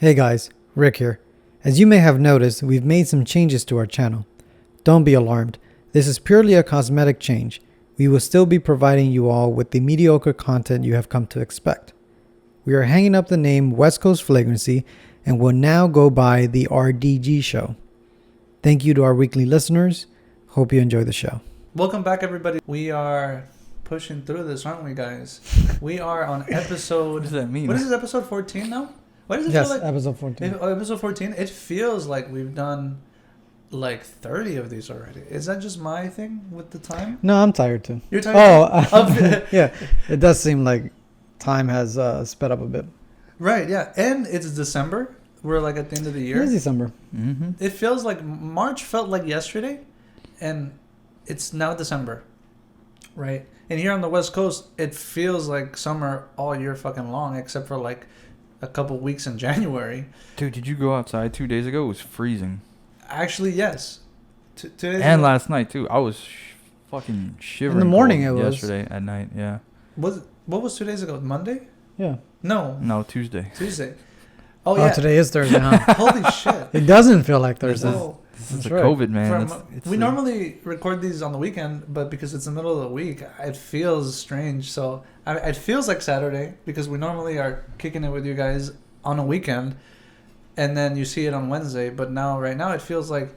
Hey guys, Rick here. As you may have noticed, we've made some changes to our channel. Don't be alarmed. This is purely a cosmetic change. We will still be providing you all with the mediocre content you have come to expect. We are hanging up the name West Coast Flagrancy and will now go by the RDG show. Thank you to our weekly listeners. Hope you enjoy the show. Welcome back, everybody. We are pushing through this, aren't we, guys? We are on episode... What does that mean? What is this, episode 14 now? Why does it Yes, feel like... episode 14. Episode 14? It feels like we've done like 30 of these already. Is that just my thing with the time? No, I'm tired too. You're tired? Yeah. It does seem like time has sped up a bit. Right, yeah. And it's December. We're like at the end of the year. It is December. Mm-hmm. It feels like March felt like yesterday, and it's now December, right? And here on the West Coast, it feels like summer all year fucking long, except for like a couple weeks in January. Dude, did you go outside 2 days ago? It was freezing. Actually, yes. 2 days And ago. last night, too. I was fucking shivering. In the morning cold it was. yesterday at night, yeah. What was 2 days ago? Monday? Yeah. No. No, Tuesday. Tuesday. Oh, yeah. Today is Thursday, huh? Holy shit. It doesn't feel like Thursday. Whoa. This is That's the right. COVID, man. We normally record these on the weekend, but because it's the middle of the week, it feels strange. So it feels like Saturday because we normally are kicking it with you guys on a weekend, and then you see it on Wednesday. But right now, it feels like,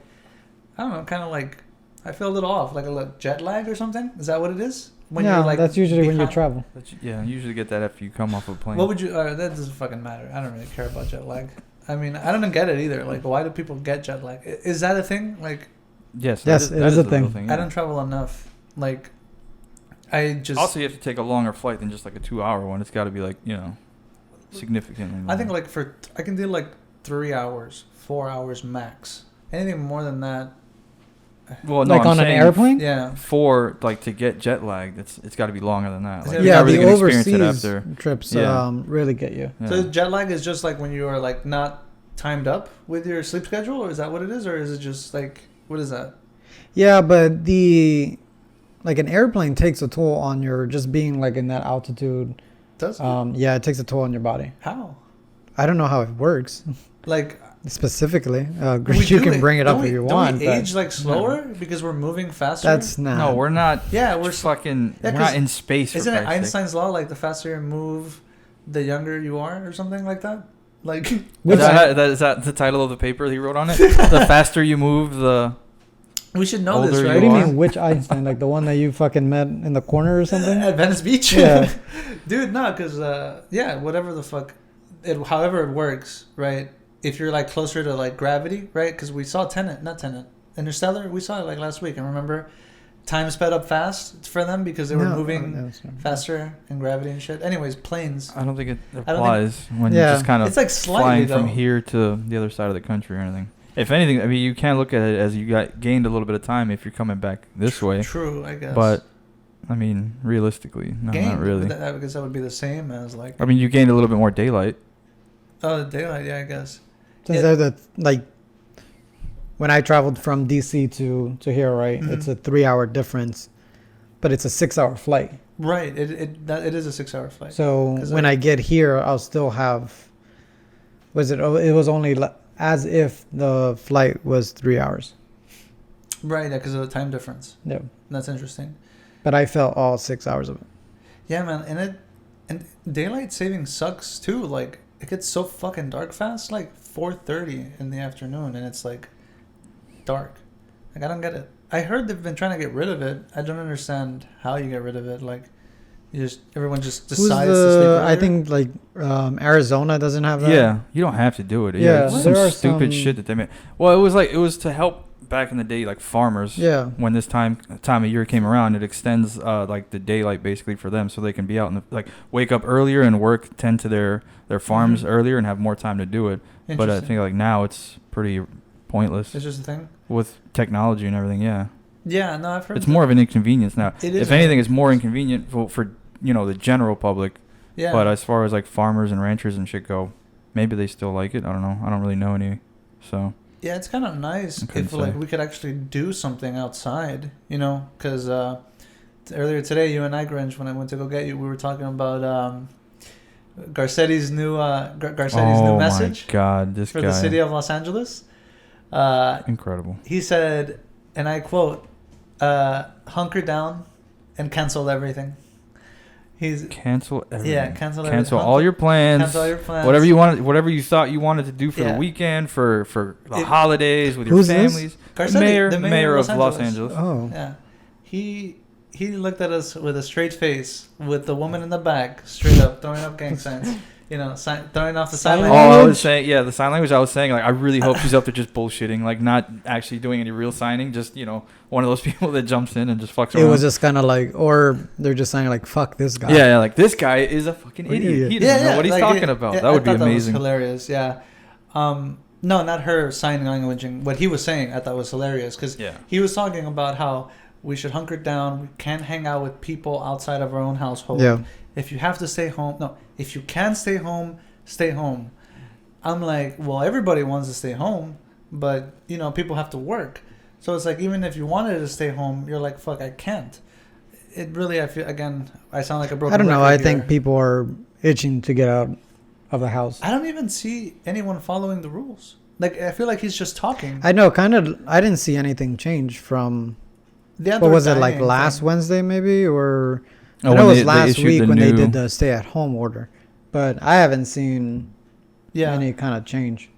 I don't know, kind of like I feel a little off, like a little jet lag or something. Is that what it is? That's usually when you travel. Yeah, I usually get that after you come off a plane. What would you? That doesn't fucking matter. I don't really care about jet lag. I mean, I don't get it either. Like, why do people get jet lag? Is that a thing? Like, yes, it is a real thing. Yeah. I don't travel enough. Like, I just Also, you have to take a longer flight than just like a 2-hour one. It's got to be like, significantly longer. I think like I can do like 3 hours, 4 hours max. Anything more than that, well, no, Like I'm on an saying airplane? yeah. For like to get jet lag, it's got to be longer than that. Like, Yeah, you're not really the gonna experience it overseas after. trips Yeah. really get you. Yeah. So jet lag is just like when you are like not timed up with your sleep schedule, or is that what it is, or is it just like what is that? Yeah, but an airplane takes a toll on your just being like in that altitude. Does it? Yeah, it takes a toll on your body. How? I don't know how it works Like specifically. we You do can bring it up if you don't want. we but age like slower because we're moving faster? that's not. No, we're not. Yeah, we're fucking. Yeah, we're not 'cause in space. For Isn't it Christ's sake. Einstein's law? Like the faster you move, the younger you are, or something like that. Like Which- Is that the title of the paper he wrote on it? The faster you move, the we should know this, Older right? What do you are. mean, which Einstein? Like the one that you fucking met in the corner or something? At Venice Beach? Yeah. Dude, no, because, whatever the fuck, however it works, right? If you're, like, closer to, like, gravity, right? Because we saw Interstellar, we saw it, like, last week. I remember time sped up fast for them because they were moving faster in gravity and shit. Anyways, planes. I don't think it don't applies when Yeah. you're just kind of It's, like, slightly, flying though. from here to the other side of the country or anything. If anything, I mean, you can look at it as you gained a little bit of time if you're coming back this way. True, I guess. But, I mean, realistically, no, not really. I guess that would be the same as, like, I mean, you gained a little bit more daylight. the daylight, yeah, I guess. Since when I traveled from DC to here, right? Mhm. It's a 3-hour difference, but it's a 6-hour flight. Right, it is a 6-hour flight. So 'Cause when I get here, I'll still have. It was only as if the flight was 3 hours. Right, yeah, because of the time difference. Yeah, That's interesting. but I felt all 6 hours of it. Yeah, man, and daylight saving sucks too. Like it gets so fucking dark fast, like 4:30 in the afternoon, and it's like dark. Like I don't get it. I heard they've been trying to get rid of it. I don't understand how you get rid of it. Like everyone just decides to sleep earlier. I think Arizona doesn't have that. Yeah, you don't have to do it. Yeah, it's there some are stupid some- shit that they made. Well, it was to help back in the day, like farmers. Yeah. When this time of year came around, it extends like the daylight basically for them, so they can be out and wake up earlier and tend to their farms earlier and have more time to do it. But I Interesting. think like now it's pretty pointless It's just a thing. with technology and everything. Yeah, Yeah, no, I've heard. it's more of an inconvenience now. It is If anything, it's more inconvenient for the general public. Yeah. But as far as like farmers and ranchers and shit go, maybe they still like it. I don't know. I don't really know any. So Yeah, it's kind of nice I couldn't if like say. we could actually do something outside, because earlier today, you and I, Grinch, when I went to go get you, we were talking about Garcetti's new message Oh my God, this for guy. the city of Los Angeles. Incredible. He said, and I quote, "Hunker down and cancel everything." He's Cancel everything. yeah, cancel Cancel everything. all your plans. Cancel all your plans. Whatever you wanted, whatever you thought you wanted to do for Yeah. the weekend, for the holidays with your Who's this? families. Garcetti, The mayor of Los Angeles. Oh. Yeah, he looked at us with a straight face, with the woman in the back, straight up throwing up gang signs. You know, throwing off the sign Sign Oh, language. I was saying, yeah, the sign language. I was saying, like, I really hope she's up there just bullshitting, like, not actually doing any real signing. Just, you know, one of those people that jumps in and just fucks It around. was just kind of like, or they're just saying like, "Fuck this guy." yeah, like this guy is a fucking idiot. He doesn't know what he's like, talking about. That would be I thought amazing. That was hilarious. Yeah. No, not her sign languaging. What he was saying, I thought was hilarious because Yeah. he was talking about how we should hunker down. We can't hang out with people outside of our own household. Yeah. If you have to stay home, no. If you can stay home, stay home. I'm like, well, everybody wants to stay home, but you know, people have to work. So it's like, even if you wanted to stay home, you're like, fuck, I can't. It really, I feel, again, I sound like a broken I don't know. record I think here. people are itching to get out of the house. I don't even see anyone following the rules. Like, I feel like he's just talking. I know, kind of. I didn't see anything change from The what outdoor was it, like dining last thing. Wednesday maybe, or Oh, I know when it was they last issued week the when they new- did the stay-at-home order, but I haven't seen Yeah. any kind of change.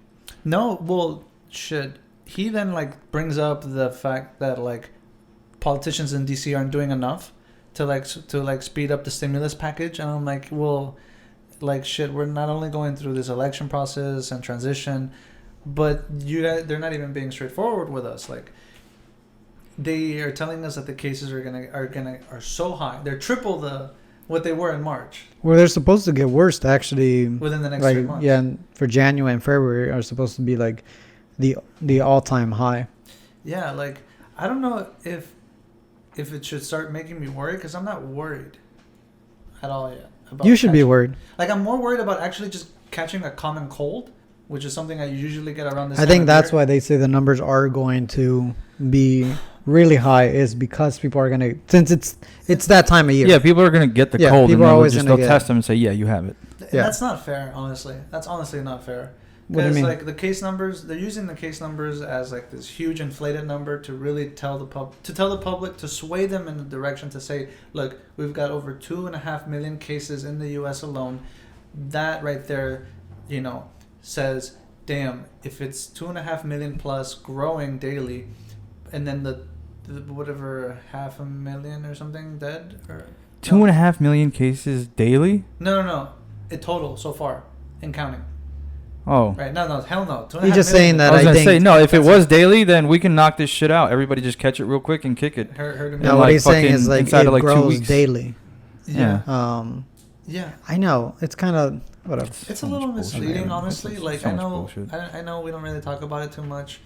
No, well, shit. He then like brings up the fact that like politicians in DC aren't doing enough to speed up the stimulus package, and I'm like, well, like shit. We're not only going through this election process and transition, but you guys, they're not even being straightforward with us. Like, they are telling us that the cases are so high. They're triple what they were in March Well, they're supposed to get worse. Actually, within the next like 3 months. yeah, and for January and February are supposed to be like the all-time high. Yeah, like I don't know if it should start making me worried, because I'm not worried at all yet. About You should be catching- worried. Like, I'm more worried about actually just catching a common cold, which is something I usually get around this. I think that's why they say the numbers are going to be really high, is because people are gonna, since it's that time of year. Yeah, people are gonna get the Yeah, cold, and people are then always they'll gonna get test them and say, yeah, you have it. And Yeah. that's not fair, honestly. That's honestly not fair. What do you Because mean? like the case numbers, they're using the case numbers as like this huge inflated number to really tell the public, to sway them in the direction to say, look, we've got over 2.5 million cases in the U.S. alone. That right there, you know, says, damn, if it's 2.5 million plus growing daily, and then the whatever 500,000 or something dead, or 2.5 million cases daily. no, it total so far and counting. Oh, Right? No, hell no. 2.5 He's just million. saying that I was I gonna think. say no. If it that's was daily, then we can knock this shit out. Everybody just catch it real quick and kick it. Heard him. No, in what like he's saying is fucking like inside it of like 2 grows weeks. daily. Yeah. Yeah, I know. It's kind of whatever. It's So a little much bullshit. misleading, honestly. It's Like, so I much know, bullshit. I know we don't really talk about it too much,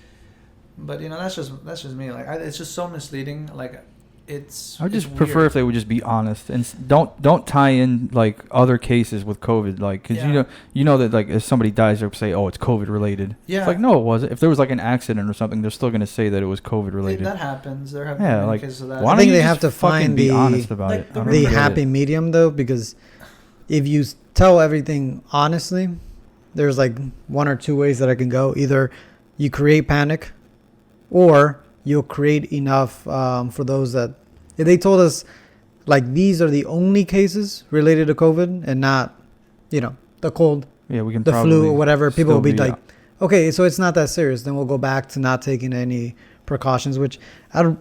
but you know, that's just me. Like, it's just so misleading. Like, it's. I would it's just prefer weird. if they would just be honest and don't tie in like other cases with COVID, like because Yeah. you know that like if somebody dies, they'll say, oh, it's COVID related. Yeah. It's like, no, it wasn't. If there was like an accident or something, they're still gonna say that it was COVID related. That happens. There have Yeah, been like, cases of that. Why I don't think you they just have to fucking find be the- honest about like, it. I the don't The get it. happy medium, though, because if you tell everything honestly, there's like one or two ways that I can go. Either you create panic, or you'll create enough for those that if they told us like these are the only cases related to COVID and not, you know, the cold, Yeah, we can the probably flu or whatever. People still will be be, like, okay, so it's not that serious. Then we'll go back to not taking any precautions, which I don't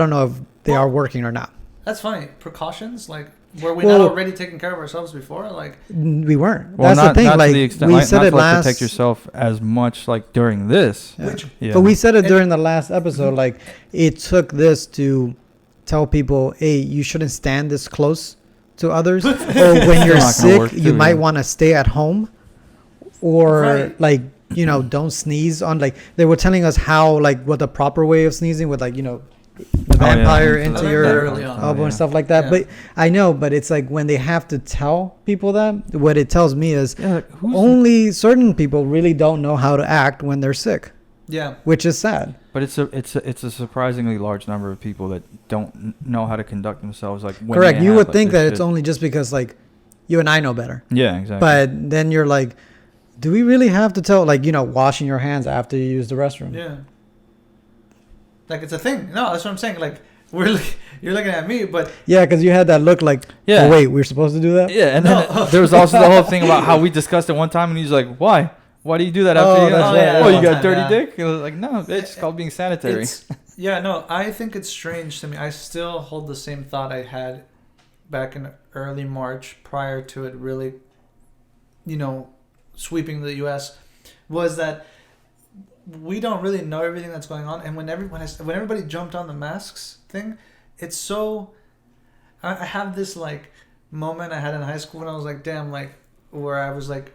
know if they are working or not. That's funny. Precautions, like, were we Well- not already taking care of ourselves before? Like, We weren't. Well, That's not, the thing. not Like to the extent, we like, said not it to like, last. protect yourself as much like during this. Yeah. which Yeah. But we said it And- during the last episode. Like it took this to tell people, hey, you shouldn't stand this close to others, or when you're not gonna work sick, you too, might yeah. want to stay at home, or Right. like don't sneeze on. Like they were telling us how like what the proper way of sneezing with like the Oh, yeah. vampire I into learned that your early on. elbow Yeah. and stuff like that. Yeah. But I know, but it's like when they have to tell people that, what it tells me is Yeah, like, who's only certain people really don't know how to act when they're sick, yeah, which is sad. But it's a surprisingly large number of people that don't know how to conduct themselves. Like when Correct. they You have, would like, think this that it's shit. only just because like You and I know better. Yeah, exactly. But then you're like, do we really have to tell, like, washing your hands after you use the restroom? Yeah. Like, it's a thing. No, that's what I'm saying. Like, you're looking at me, but Yeah, because you had that look like, Yeah. oh, wait, we're supposed to do that? Yeah, and then there was also the whole thing about how we discussed it one time, and he's like, "Why? Why do you do that after Oh, you?" that's guys?" right. Oh, you One got time, dirty yeah. dick? And I was like, "No, it's called being sanitary." No, I think it's strange to me. I still hold the same thought I had back in early March, prior to it really, sweeping the U.S., was that we don't really know everything that's going on. And when everybody jumped on the masks thing, it's so... I have this, like, moment I had in high school when I was like, damn, like, where I was, like,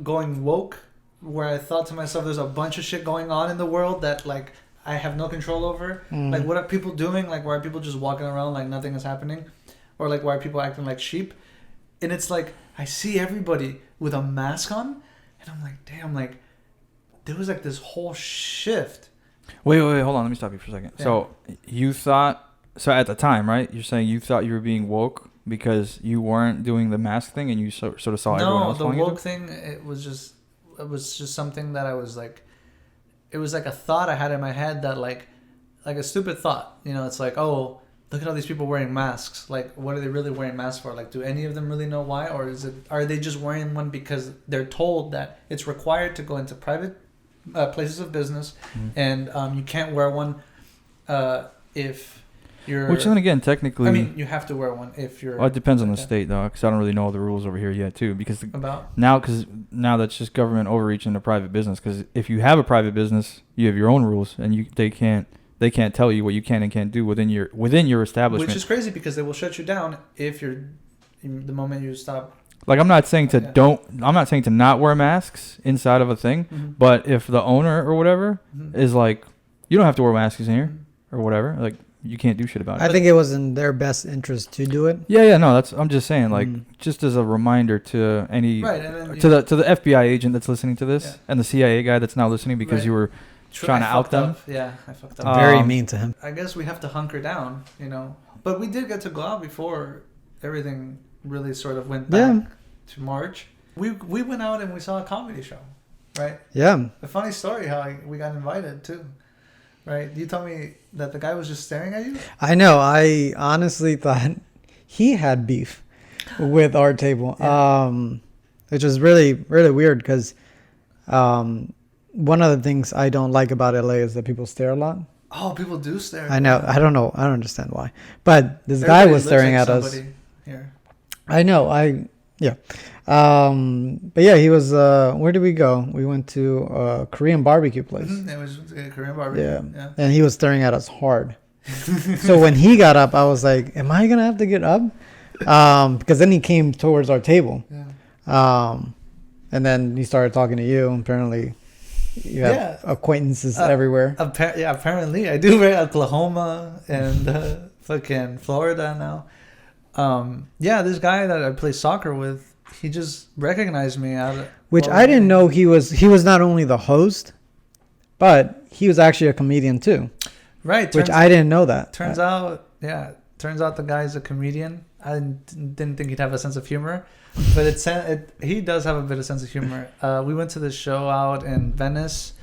going woke, where I thought to myself, there's a bunch of shit going on in the world that, like, I have no control over. Like, what are people doing? Like, why are people just walking around like nothing is happening? Or, like, why are people acting like sheep? And it's like, I see everybody with a mask on, and I'm like, damn, like, there was, like, this whole shift. Wait, hold on. Let me stop you for a second. Yeah. So you thought... So at the time, right? You're saying you thought you were being woke because you weren't doing the mask thing, and you sort of saw everyone else No, going the into woke thing, it was just something that I was like, it was like a thought I had in my head that like a stupid thought. It's like, oh, look at all these people wearing masks. Like, what are they really wearing masks for? Like, do any of them really know why? Or are they just wearing one because they're told that it's required to go into private places of business, and you can't wear one if you're... Which then again, technically... I mean, you have to wear one if you're... Well, it depends on the state, though, because I don't really know all the rules over here yet, too. Because About? now that's just government overreach into private business. Because if you have a private business, you have your own rules, and they can't tell you what you can and can't do within your establishment. Which is crazy because they will shut you down if the moment you stop. Like, I'm not saying to not wear masks inside of a thing, but if the owner or whatever is like, you don't have to wear masks in here or whatever, like, you can't do shit about it. I think it was in their best interest to do it. Yeah, no, I'm just saying, like, just as a reminder to any, Right, and then to the FBI agent that's listening to this, and the CIA guy that's now listening because you were trying to out them. Yeah, I fucked up. Very mean to him. I guess we have to hunker down, But we did get to go out before everything really sort of went back to March. We went out and we saw a comedy show, right? Yeah. A funny story how we got invited too. Right? You told me that the guy was just staring at you? I know. I honestly thought he had beef with our table, which was really, really weird because one of the things I don't like about LA is that people stare a lot. Oh, people do stare. I know. I don't know. I don't understand why. But this guy was staring at us. Here. I know. But yeah, he was, where did we go? We went to a Korean barbecue place. It was a Korean barbecue. Yeah. And he was staring at us hard. So when he got up, I was like, am I going to have to get up? Because then he came towards our table. Yeah. And then he started talking to you. Apparently, you have acquaintances everywhere. Apparently. I do, right? Oklahoma and fucking Florida now. This guy that I play soccer with, he just recognized me Which I didn't know he was not only the host, but he was actually a comedian too. Right. Which I didn't know that. Turns out the guy's a comedian. I didn't think he'd have a sense of humor, but he does have a bit of sense of humor. We went to this show out in Venice.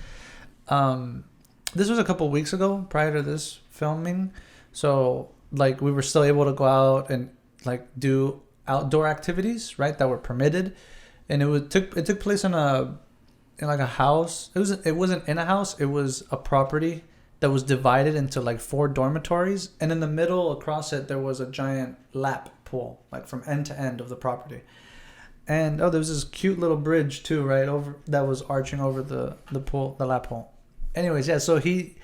This was a couple weeks ago prior to this filming. So like we were still able to go out and like do outdoor activities, right, that were permitted, and it took place in like a house. It wasn't in a house. It was a property that was divided into like 4 dormitories, and in the middle across it there was a giant lap pool, like from end to end of the property. And there was this cute little bridge too, right, over that was arching over the pool, the lap pool. Anyways, so he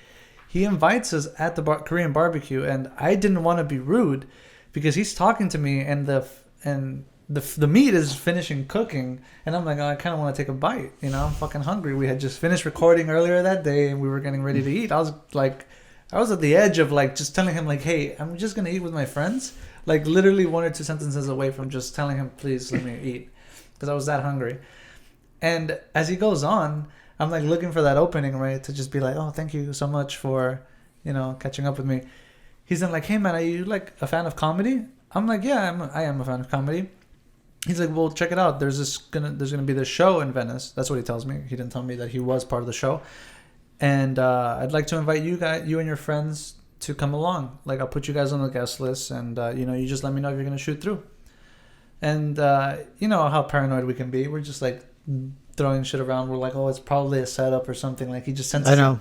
invites us at the Korean barbecue, and I didn't want to be rude because he's talking to me, and the meat is finishing cooking, and I'm like, I kind of want to take a bite. I'm fucking hungry. We had just finished recording earlier that day, and we were getting ready to eat. I was at the edge of like just telling him like, hey, I'm just gonna eat with my friends. Like literally 1 or 2 sentences away from just telling him, please let me eat, because I was that hungry. And as he goes on, I'm like looking for that opening, right, to just be like, oh, thank you so much for, catching up with me. He's then like, hey man, are you like a fan of comedy? I'm like, yeah, I am a fan of comedy. he's like, well, check it out. There's gonna be this show in Venice. That's what he tells me. He didn't tell me that he was part of the show. And I'd like to invite you and your friends to come along. Like, I'll put you guys on the guest list, and you just let me know if you're gonna shoot through. And you know how paranoid we can be. We're just like throwing shit around. We're like, oh, it's probably a setup or something. Like, he just sends. I know.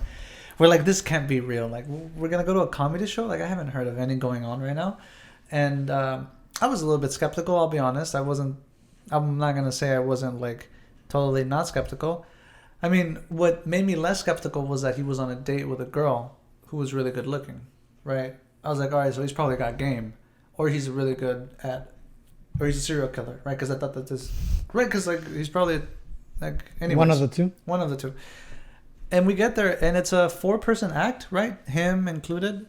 We're like, this can't be real. Like, we're gonna go to a comedy show. Like, I haven't heard of any going on right now. And I was a little bit skeptical. I'll be honest. I'm not gonna say I wasn't like totally not skeptical. I mean, what made me less skeptical was that he was on a date with a girl who was really good looking, right? I was like, all right, so he's probably got game, or he's really good at, or he's a serial killer, right? Because I thought that because like he's probably like anyways, One of the two. And we get there, and it's a 4-person act, right? Him included.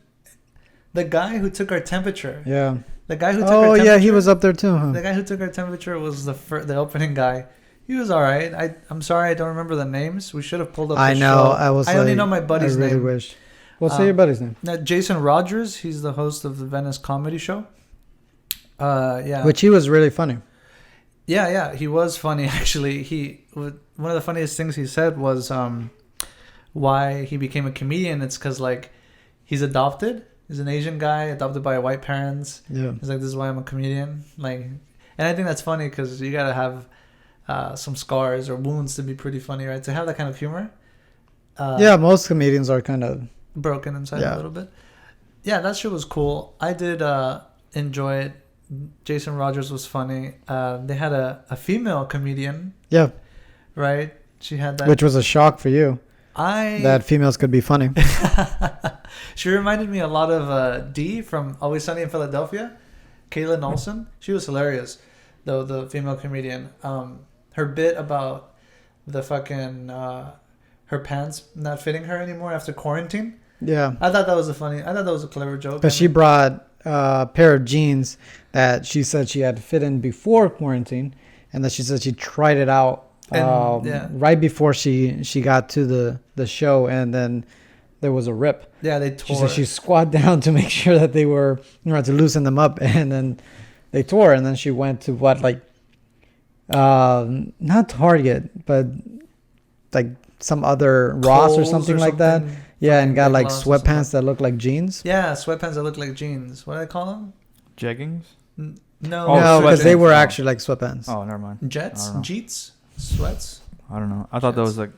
The guy who took our temperature. Yeah. The guy who took our temperature. Oh yeah, he was up there too, huh? The guy who took our temperature was the opening guy. He was all right. I'm sorry I don't remember the names. We should have pulled up the show. I only know my buddy's name. I really wish. Well, say your buddy's name. Jason Rogers. He's the host of the Venice Comedy Show. Yeah. Which he was really funny. Yeah, he was funny actually. One of the funniest things he said was why he became a comedian. It's because like he's adopted. He's an Asian guy adopted by white parents. Yeah. He's like, this is why I'm a comedian. Like, and I think that's funny because you gotta have some scars or wounds to be pretty funny, right? To have that kind of humor. Yeah, most comedians are kind of broken inside a little bit. Yeah, that shit was cool. I did enjoy it. Jason Rogers was funny. They had a female comedian. Yeah. Right? She had that. Which was a shock for you. That females could be funny. She reminded me a lot of Dee from Always Sunny in Philadelphia. Kayla Olsen. She was hilarious, though, the female comedian. Her bit about the fucking her pants not fitting her anymore after quarantine. Yeah. I thought that was a clever joke. But she brought a pair of jeans that she said she had fit in before quarantine, and that she said she tried it out right before she got to the show, and then there was a rip. Yeah, they tore. She said she squat down to make sure that they were, to loosen them up, and then they tore. And then she went to not Target, but like some other Ross or something like that. Yeah, and got like sweatpants that look like jeans. Yeah, sweatpants that look like jeans. What do I call them? Jeggings? No, because they were actually like sweatpants. Oh, never mind. Jeets, sweats. I don't know. I thought that was like.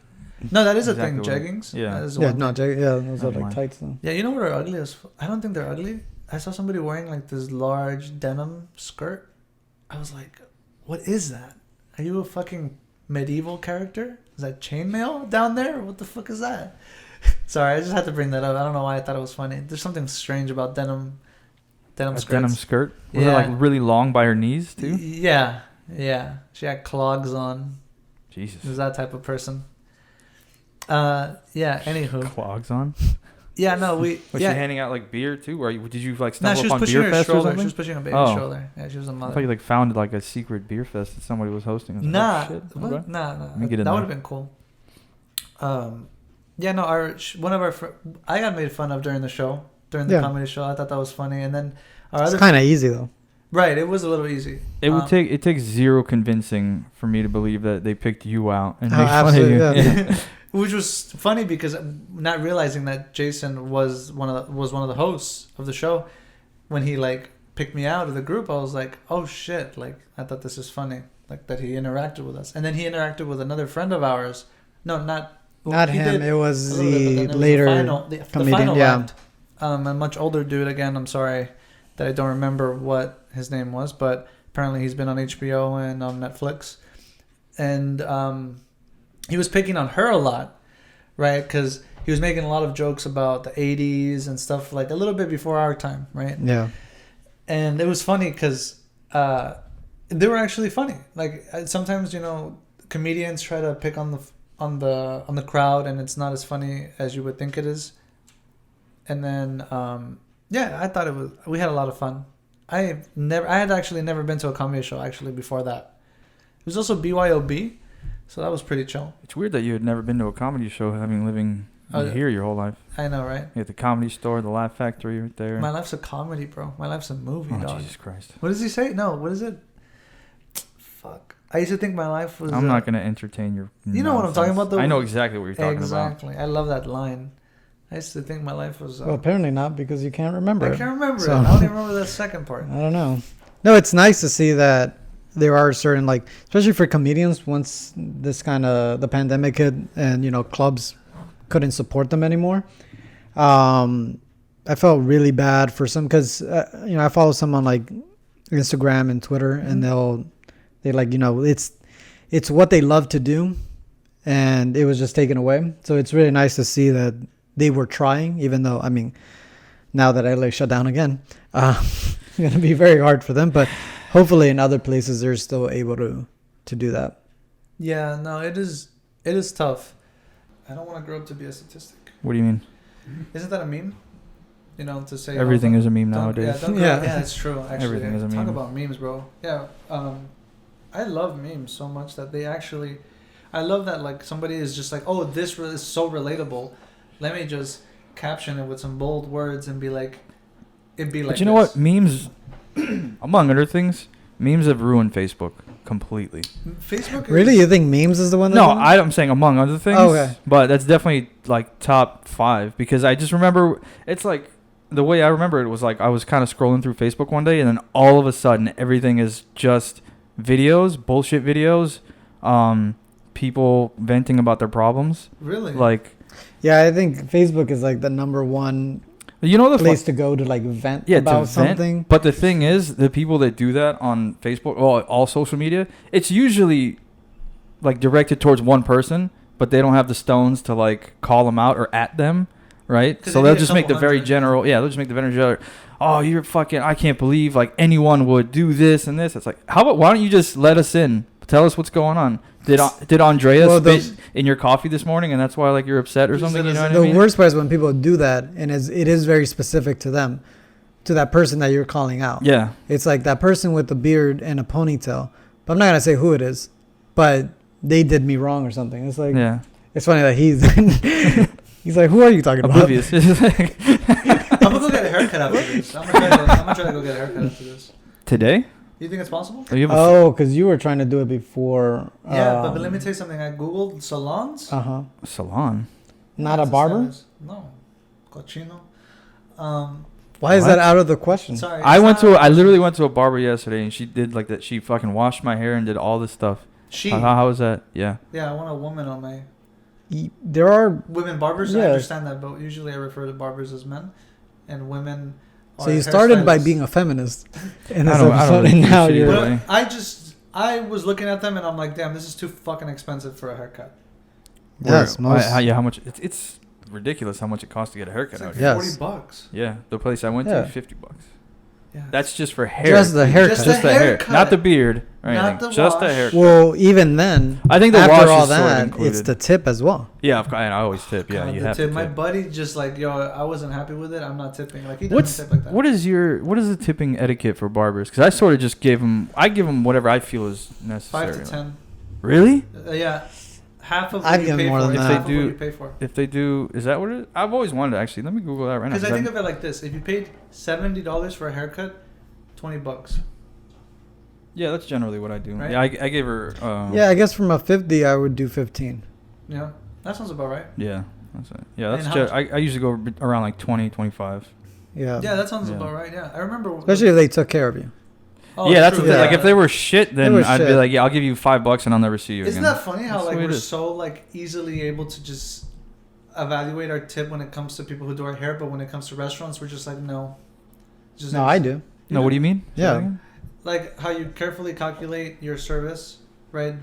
No, that is a thing. Jeggings. Yeah. Those are like tights though. Yeah, you know what are ugly as? I don't think they're ugly. I saw somebody wearing like this large denim skirt. I was like, what is that? Are you a fucking medieval character? Is that chainmail down there? What the fuck is that? Sorry, I just had to bring that up. I don't know why I thought it was funny. There's something strange about denim skirts. Denim skirt? Was it like really long by her knees too? Yeah. She had clogs on. Jesus. She was that type of person. Anywho. Clogs on? Yeah, no, was she handing out like beer too? Or did you like stumble upon beer fest or something? She was pushing a baby stroller. Yeah, she was a mother. I thought you like found like a secret beer fest that somebody was hosting. Nah. Like, what? Nah. That would have been cool. Yeah, no, I got made fun of during the comedy show. I thought that was funny. And then it's kind of easy though. Right, it was a little easy. It takes zero convincing for me to believe that they picked you out and made fun of you. Yeah. Which was funny because not realizing that Jason was one of the hosts of the show. When he like picked me out of the group, I was like, oh shit! Like I thought this is funny. Like that he interacted with us, and then he interacted with another friend of ours. No, not him. It was the later comedian. Yeah, a much older dude. Again, I'm sorry that I don't remember what his name was, but apparently he's been on HBO and on Netflix, and he was picking on her a lot, right? Because he was making a lot of jokes about the 80s and stuff, like a little bit before our time, right? Yeah. And it was funny because they were actually funny. Like sometimes, comedians try to pick on the crowd, and it's not as funny as you would think it is. And then, I thought we had a lot of fun. I had actually never been to a comedy show actually before that. It was also BYOB. So that was pretty chill. It's weird that you had never been to a comedy show, living here your whole life. I know, right? You had the Comedy Store, the Laugh Factory right there. My life's a comedy, bro. My life's a movie, dog. Jesus Christ. What does he say? No, what is it? fuck. I used to think my life was. I'm not gonna entertain your. You know what I'm talking about, though. I know exactly what you're talking about. Exactly. I love that line. I used to think my life was. Well, apparently not, because you can't remember. I can't remember it. I don't even remember that second part. I don't know. No, it's nice to see that there are certain, like, especially for comedians, once this kind of the pandemic hit and, you know, clubs couldn't support them anymore. I felt really bad for some, because you know, I follow some on like Instagram and Twitter, and they like, you know, it's what they love to do, and it was just taken away. So it's really nice to see that they were trying, even though, I mean, now that LA shut down again, it's going to be very hard for them, but hopefully in other places they're still able to do that. Yeah, no, it is tough. I don't want to grow up to be a statistic. What do you mean? Isn't that a meme? You know, to say everything is a meme nowadays. Yeah, it's true. Actually, Everything is a meme. Talk about memes, bro. Yeah, I love memes so much that they actually, I love that, like, somebody is just like, oh, this is so relatable. Let me just caption it with some bold words and be like, it'd be like. But you know what? Memes, among other things, memes have ruined Facebook completely. Facebook. Really, you think memes is the one? No, I'm saying among other things. Oh, okay. But that's definitely like top 5, because I just remember it's like the way I remember it was like I was kind of scrolling through Facebook one day, and then all of a sudden everything is just videos, bullshit videos, people venting about their problems. Really? Like. Yeah, I think Facebook is like the number one, you know, the place to go to like vent about something. But the thing is, the people that do that on Facebook, well, all social media, it's usually like directed towards one person, but they don't have the stones to like call them out or at them, right? So they'll just make the very general. Yeah, they'll just make the very general. Oh, you're fucking. I can't believe like anyone would do this and this. It's like, how about, why don't you just let us in? Tell us what's going on. Did Andrea spit in your coffee this morning, and that's why like you're upset or something? You know what I mean? The worst part is when people do that, and it is very specific to them, to that person that you're calling out. Yeah, it's like that person with the beard and a ponytail. But I'm not gonna say who it is, but they did me wrong or something. It's like, yeah, it's funny that he's like, who are you talking Oblivious. about? I'm gonna go get a haircut after this. I'm gonna try to go get a haircut after this. Today? You think it's possible? Because you were trying to do it before. Yeah, but let me tell you something. I googled salons. Salon. Not a barber? No, cochino. Why is that out of the question? Sorry, I literally went to a barber yesterday, and she did like that. She fucking washed my hair and did all this stuff. How was that? Yeah. Yeah, I want a woman on my. There are women barbers. Yeah. I understand that, but usually I refer to barbers as men, and women. So you started by being a feminist, and now you're. I was looking at them and I'm like, damn, this is too fucking expensive for a haircut. Yes, how much? It's ridiculous how much it costs to get a haircut out here. $40. Yeah, the place I went to, $50. Yeah, that's just for hair. Just the haircut. Just the hair, not the beard or anything. Just the haircut. Well, even then, I think the after wash all is that, it's the tip as well. Yeah, I always tip. Yeah, you have to tip. My buddy just like, yo, I wasn't happy with it. I'm not tipping. Like he doesn't tip like that. What is the tipping etiquette for barbers? Because I sort of just give them whatever I feel is necessary. 5 to 10. Really? Yeah. Half of what you pay for. Half of what you pay for. If they do, is that what it is? I've always wanted to actually. Let me Google that right now. Because I think of it like this: if you paid $70 for a haircut, $20. Yeah, that's generally what I do. Right? Yeah, I gave her. I guess from a 50, I would do 15. Yeah, that sounds about right. Yeah, that's it. Yeah, that's. I usually go around like 20, 25. Yeah. Yeah, that sounds about right. Yeah, I remember. Especially if they took care of you. Oh, yeah, that's the thing. Like if they were shit, then I'd be like, yeah, I'll give you $5 and I'll never see you again. Isn't that funny how like we're so like easily able to just evaluate our tip when it comes to people who do our hair, but when it comes to restaurants, we're just like, no. No, I do. No, what do you mean? Yeah. Like how you carefully calculate your service, right?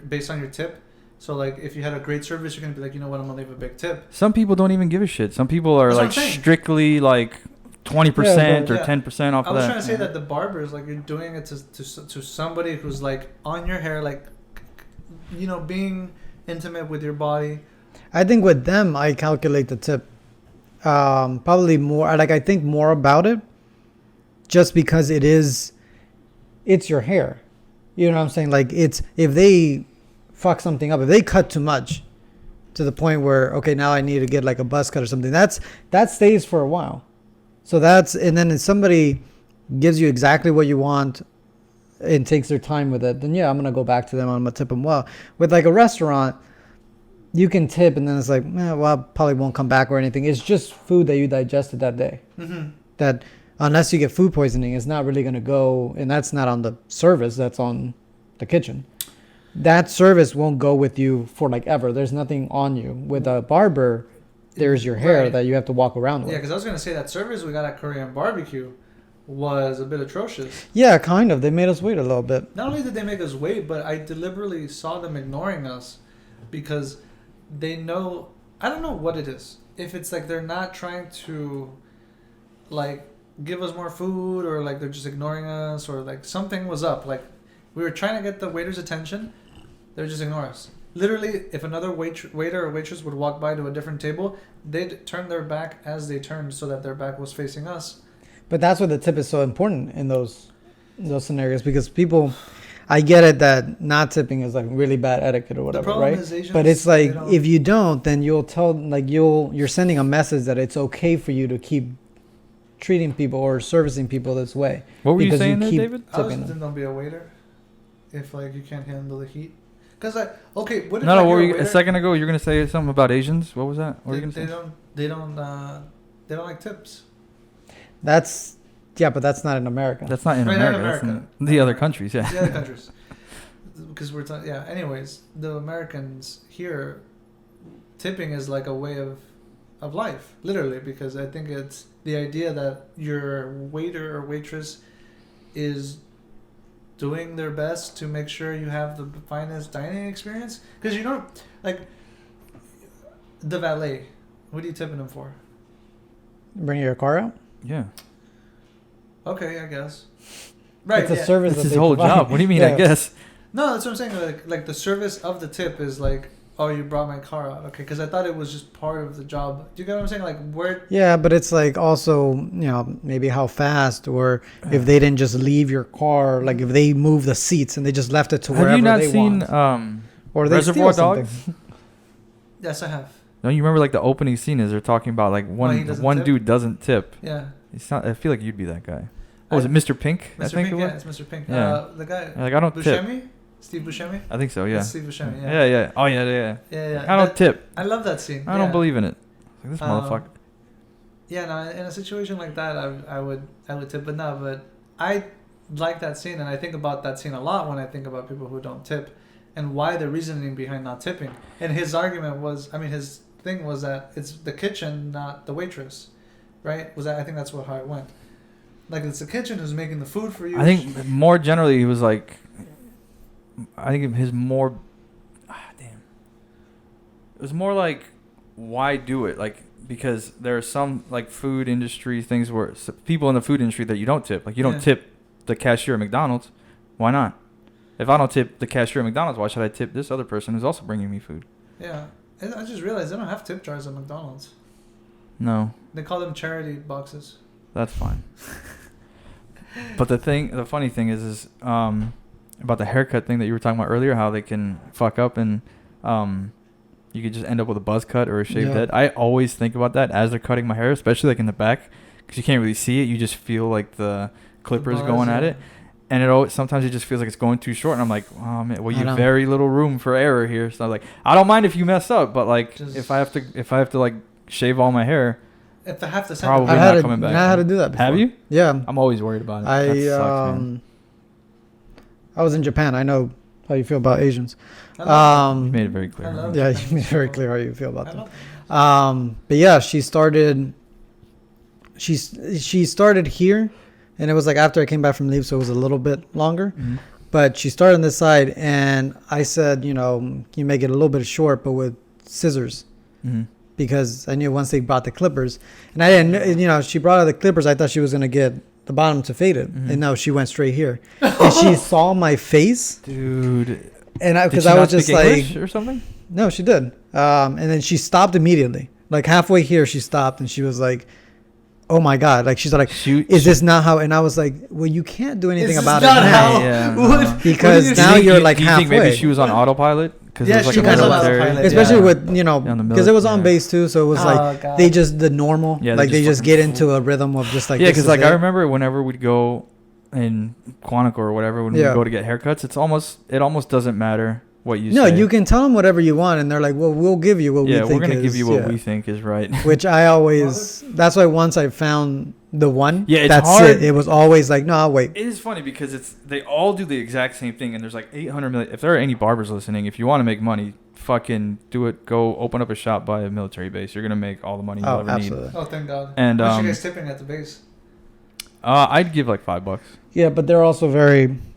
Based on your tip. So like if you had a great service, you're gonna be like, you know what, I'm gonna leave a big tip. Some people don't even give a shit. Some people are like strictly like 20% or 10% off of that. I was trying to say that the barbers, like you're doing it to somebody who's like on your hair, like, you know, being intimate with your body. I think with them, I calculate the tip probably more. Like I think more about it just because it's your hair. You know what I'm saying? Like it's, if they fuck something up, if they cut too much to the point where, okay, now I need to get like a buzz cut or something, that stays for a while. So and then if somebody gives you exactly what you want, and takes their time with it, then yeah, I'm gonna go back to them. I'm gonna tip them well. With like a restaurant, you can tip, and then it's like, well, I probably won't come back or anything. It's just food that you digested that day. Mm-hmm. That unless you get food poisoning, it's not really gonna go, and that's not on the service. That's on the kitchen. That service won't go with you for like ever. There's nothing on you. With a barber, there's your hair that you have to walk around with. Yeah, because I was gonna say that service we got at Korean barbecue was a bit atrocious. Yeah, kind of. They made us wait a little bit. Not only did they make us wait, but I deliberately saw them ignoring us because they know, I don't know what it is. If it's like they're not trying to like give us more food, or like they're just ignoring us, or like something was up. Like we were trying to get the waiter's attention, they would just ignore us. Literally, if another waiter or waitress would walk by to a different table, they'd turn their back as they turned so that their back was facing us. But that's why the tip is so important in those scenarios, because people, I get it that not tipping is like really bad etiquette or whatever, right? But it's like if you don't, then you'll tell, like you're sending a message that it's okay for you to keep treating people or servicing people this way. What were you saying there, David? I was thinking don't be a waiter if like you can't handle the heat. Because like, okay, what if no, like, what were you a a second ago? You're gonna say something about Asians. What was that? What were you gonna say? They don't like tips. That's but that's not in America. That's not in Right, America. not in America. That's in the other countries. Yeah. The other countries. Because we're talking. Yeah. Anyways, the Americans here, tipping is like a way of life, literally. Because I think it's the idea that your waiter or waitress is doing their best to make sure you have the finest dining experience. Because you know, like the valet, what are you tipping them for? Bring your car out. Yeah. Okay, I guess. Right. It's a service. That's his whole job. What do you mean? I guess. No, that's what I'm saying. Like the service of the tip is like, oh, you brought my car out. Okay, because I thought it was just part of the job. Do you get what I'm saying? Like where? Yeah, but it's like also, maybe how fast, or if they didn't just leave your car, like if they moved the seats and they just left it to wherever they want. Have you not seen or they Reservoir steal Dogs? something. Yes, I have. Don't you remember like the opening scene is they're talking about like one dude doesn't tip. Yeah. It's not. I feel like you'd be that guy. Oh, was it Mr. Pink? Mr. I think Pink, it was. it's Mr. Pink. Yeah. The guy. Like I don't tip. Buscemi? Steve Buscemi? I think so. Yeah. It's Steve Buscemi. Yeah. Yeah. Oh yeah. Yeah. I don't tip. I love that scene. I don't believe in it. Like, this motherfucker. Yeah, no. In a situation like that, I would tip, but no. But I like that scene, and I think about that scene a lot when I think about people who don't tip, and why the reasoning behind not tipping. And his argument was, his thing was that it's the kitchen, not the waitress, right? I think that's how it went. Like it's the kitchen who's making the food for you. I think more generally he was like, I think his more, damn. It was more like, why do it? Like, because there are some like food industry things where people in the food industry that you don't tip. Like you don't tip the cashier at McDonald's. Why not? If I don't tip the cashier at McDonald's, why should I tip this other person who's also bringing me food? Yeah. I just realized they don't have tip jars at McDonald's. No. They call them charity boxes. That's fine. But the funny thing is about the haircut thing that you were talking about earlier, how they can fuck up and you could just end up with a buzz cut or a shaved head. I always think about that as they're cutting my hair, especially like in the back, because you can't really see it. You just feel like the clippers going at it. And sometimes it just feels like it's going too short. And I'm like, oh, man, well, you have very little room for error here. So I was like, I don't mind if you mess up, but like if I have to like shave all my hair, if I have to send probably not coming back. I had to do that before. Have you? Yeah. I'm always worried about it. I was in Japan. I know how you feel about Asians. You made it very clear. Yeah, you made it very clear how you feel about them. But yeah, she started here, and it was like after I came back from leave, so it was a little bit longer. Mm-hmm. But she started on this side, and I said, you make it a little bit short, but with scissors. Mm-hmm. Because I knew once they brought the clippers, and I didn't, she brought out the clippers, I thought she was going to get the bottom to fade it. Mm-hmm. And no, she went straight here. And she saw my face. Dude. And because I was just like. English or something? No, she did. And then she stopped immediately. Like halfway here, she stopped and she was like, oh my God. Like she's like, is this not how? And I was like, well, you can't do anything about it now. Because now you're like halfway. Do you think maybe she was on autopilot? Yeah, she was on autopilot. Especially with, because it was on base too. So it was like, they just, the normal, like they just get into a rhythm of just like. Yeah, because like I remember whenever we'd go in Quantico or whatever when we Yeah. go to get haircuts, it almost doesn't matter what you No, say. you can tell them whatever you want, and they're like, "Well, we'll give you what we think we're gonna is, give you what yeah." we think is right. Which I always. That's why once I found the one. Yeah, it's that's hard. it. It was always like, no, I'll wait. It is funny because they all do the exact same thing, and there's like 800 million. If there are any barbers listening, if you want to make money, fucking do it. Go open up a shop by a military base. You're gonna make all the money you'll ever absolutely. need. Oh, thank God. And How much you guys tipping at the base? I'd give like $5. Yeah, but they're also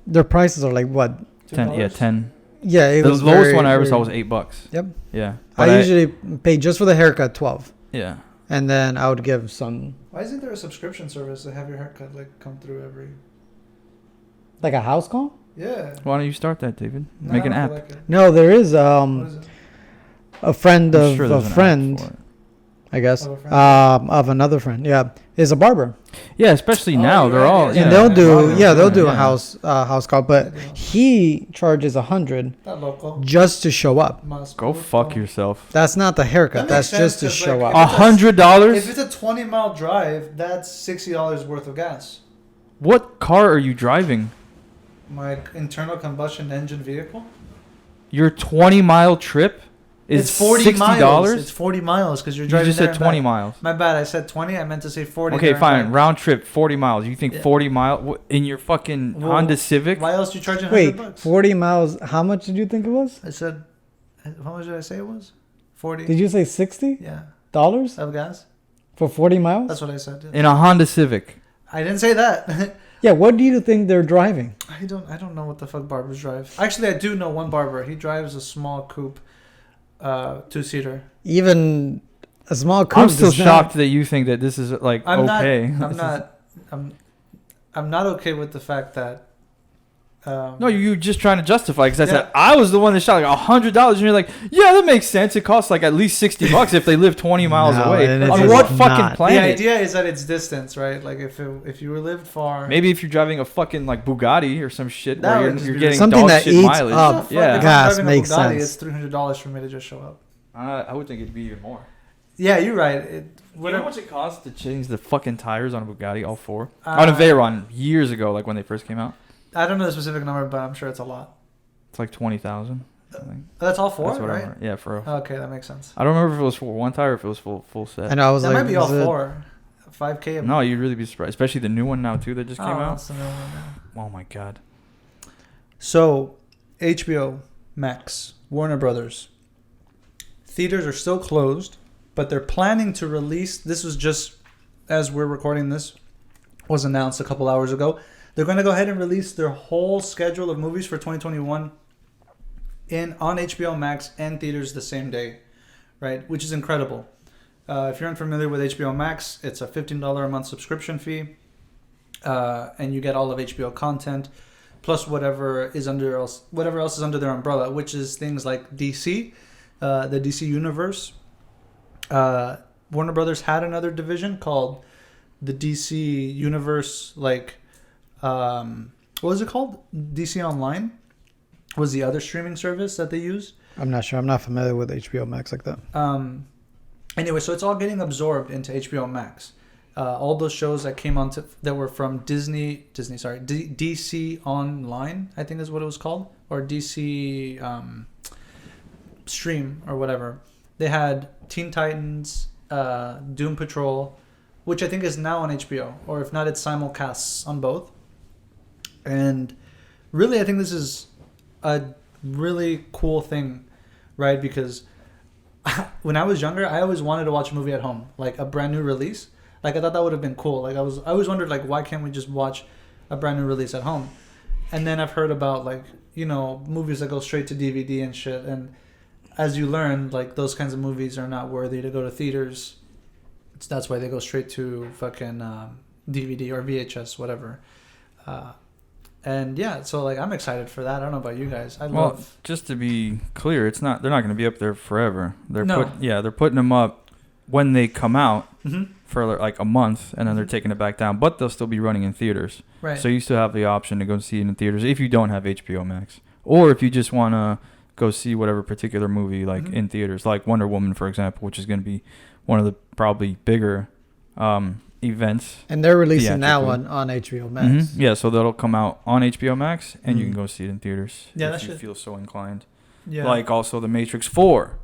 their prices are like what? 10. Yeah, 10. Yeah, it The was lowest very, one I ever very- saw was $8. Yep. Yeah. I But usually pay just for the haircut 12, yeah. and then I would give some Why isn't there a subscription service to have your haircut like come through every? like a house call. Yeah. Why don't you start that, David? No, Make an I app. don't feel like it. No, there is What is it? a friend I'm of sure a there's an app friend, for it. I guess, Of a friend? of another friend. Yeah, is a barber, Yeah, especially Oh, now you're they're right, all. yeah. and Yeah. they'll do barbers, they'll do yeah. a house call, but They do. he charges 100 Not local. just to show up. Go fuck yourself. That's not the haircut. That makes That's just to sense, 'cause, show like, up. $100. If it's a 20-mile drive, that's $60 worth of gas. What car are you driving? My internal combustion engine vehicle. Your 20-mile trip is It's 40 $60. miles. It's 40 miles because you're You driving. just there said and 20 back. miles. My bad. I said 20. I meant to say 40. Okay, there and fine. back. Round trip, 40 miles. You think Yeah. 40 mile in your fucking Well, Honda Civic? Why else you charging Wait, $100? 40 miles. How much did you think it was? I said. How much did I say it was? 40. Did you say $60 Yeah. Of gas. for 40 miles? That's what I said. Yeah. In a Honda Civic. I didn't say that. Yeah. What do you think they're driving? I don't know what the fuck barbers drive. Actually, I do know one barber. He drives a small coupe, 2-seater. Even a small coupe. I'm still does not- shocked that you think that this is like I'm okay. not. I'm This is- not. I'm not okay with the fact that. No, you're just trying to justify because I Yeah. said I was the one that shot like $100, and you're like, yeah, that makes sense. It costs like at least $60 if they live 20 miles No, away. and On it's what not. fucking The planet? idea is that it's distance, right? Like if you were lived far. Maybe if you're driving a fucking like Bugatti or some shit That where would you're, just you're be getting something dog that shit eats mileage. up. What the fuck? Yeah. If Gas I'm driving a makes Bugatti, sense. It's $300 for me to just show up. I would think it'd be even more. Yeah, you're right. You know how much it costs to change the fucking tires on a Bugatti, all four? Uh, On a Veyron, years ago, like when they first came out. I don't know the specific number, but I'm sure it's a lot. It's like 20,000. I think. That's all four, That's what I right? remember. Yeah, for a, Okay, that makes sense. I don't remember if it was for one tire or if it was full set. And I was That like, might be all is it- four. 5K. No, you'd really be surprised, especially the new one now too that just came out. That's the new one now. Oh my god. So, HBO Max, Warner Brothers. Theaters are still closed, but they're planning to release. This was just as we're recording this, was announced a couple hours ago. They're going to go ahead and release their whole schedule of movies for 2021 on HBO Max and theaters the same day, right? Which is incredible. If you're unfamiliar with HBO Max, it's a $15 a month subscription fee, and you get all of HBO content, plus whatever else is under their umbrella, which is things like DC, the DC universe. Warner Brothers had another division called the DC Universe, what was it called? DC Online was the other streaming service that they use. I'm not sure. I'm not familiar with HBO Max like that. Anyway, so it's all getting absorbed into HBO Max. All those shows that came on that were from DC Online, I think is what it was called, or DC Stream or whatever. They had Teen Titans, Doom Patrol, which I think is now on HBO, or if not, it's simulcasts on both. And really, I think this is a really cool thing, right? Because when I was younger, I always wanted to watch a movie at home, like a brand new release. Like I thought that would have been cool. Like I always wondered, like, why can't we just watch a brand new release at home? And then I've heard about movies that go straight to DVD and shit. And as you learn, like those kinds of movies are not worthy to go to theaters. That's why they go straight to fucking DVD or VHS, whatever. And yeah, so like I'm excited for that. I don't know about you guys. Just to be clear, they're not going to be up there forever. They're putting them up when they come out for like a month, and then they're taking it back down. But they'll still be running in theaters. Right. So you still have the option to go see it in theaters if you don't have HBO Max, or if you just want to go see whatever particular movie in theaters, like Wonder Woman, for example, which is going to be one of the probably bigger indie events. And they're releasing that theatrically. one on HBO Max. Yeah, so that'll come out on HBO Max, and you can go see it in theaters Yeah, if that you should- feel so inclined. Yeah. Like also The Matrix 4.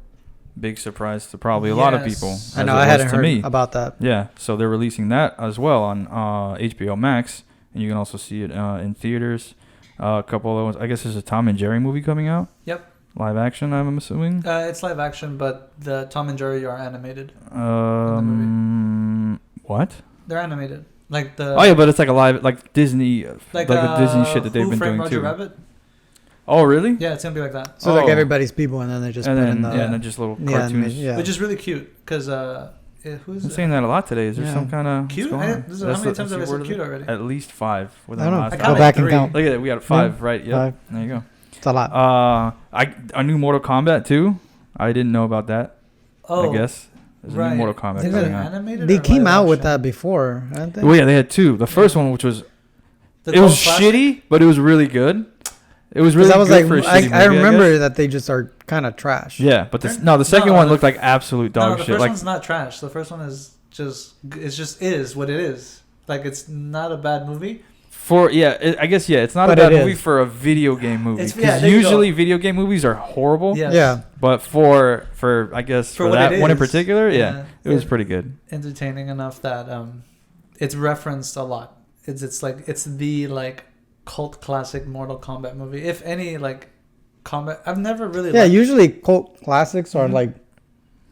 Big surprise to probably a lot of Yes. people. I as know, it I was hadn't to heard me. about that. Yeah, so they're releasing that as well on HBO Max, and you can also see it in theaters. A couple of those. I guess there's a Tom and Jerry movie coming out. Yep. Live action, I'm assuming. It's live action, but the Tom and Jerry are animated. What? They're animated. Like the. Oh yeah, but it's like a live, like Disney, Like the Disney shit that they've Who been Framed doing Roger too. Rabbit? Oh really? Yeah, it's gonna be like that. So like Oh. everybody's people, and then they just And put then in the and then just little the cartoons. animation, yeah. Which is really cute because who's I'm it? saying that a lot today. Is there Yeah. some kind of Cute? What's I- going on? this is- how many times have I said cute already? At least 5 within I don't the know. last I Go counted back and 3. count. Look at it. We got 5, right? Yep. 5. There you go. It's a lot. A new Mortal Kombat 2. I didn't know about that. Oh, I guess there's a right. new Mortal Kombat Is it coming out. animated? They or came live out with action? that before, hadn't they? Well, yeah, they had 2. The first one, which was The it was cult classic? shitty, but it was really good. It was 'Cause really I was good like, for a shitty movie, I remember guess. that they just are kind of trash. Yeah, but No, the second no, one the looked like absolute No, dog the shit. first Like one's not trash. The first one is just is what it is. Like it's not a bad movie. I guess it's not But a bad it movie is. for a video game movie It's- yeah, because there you usually go. video game movies are horrible. Yes. Yeah. But for I guess For for what that it one in is, particular, yeah. it was pretty good. Entertaining enough that it's referenced a lot. It's like it's the like cult classic Mortal Kombat movie. If any like combat, I've never really. Yeah, liked, usually cult classics are Mhm. like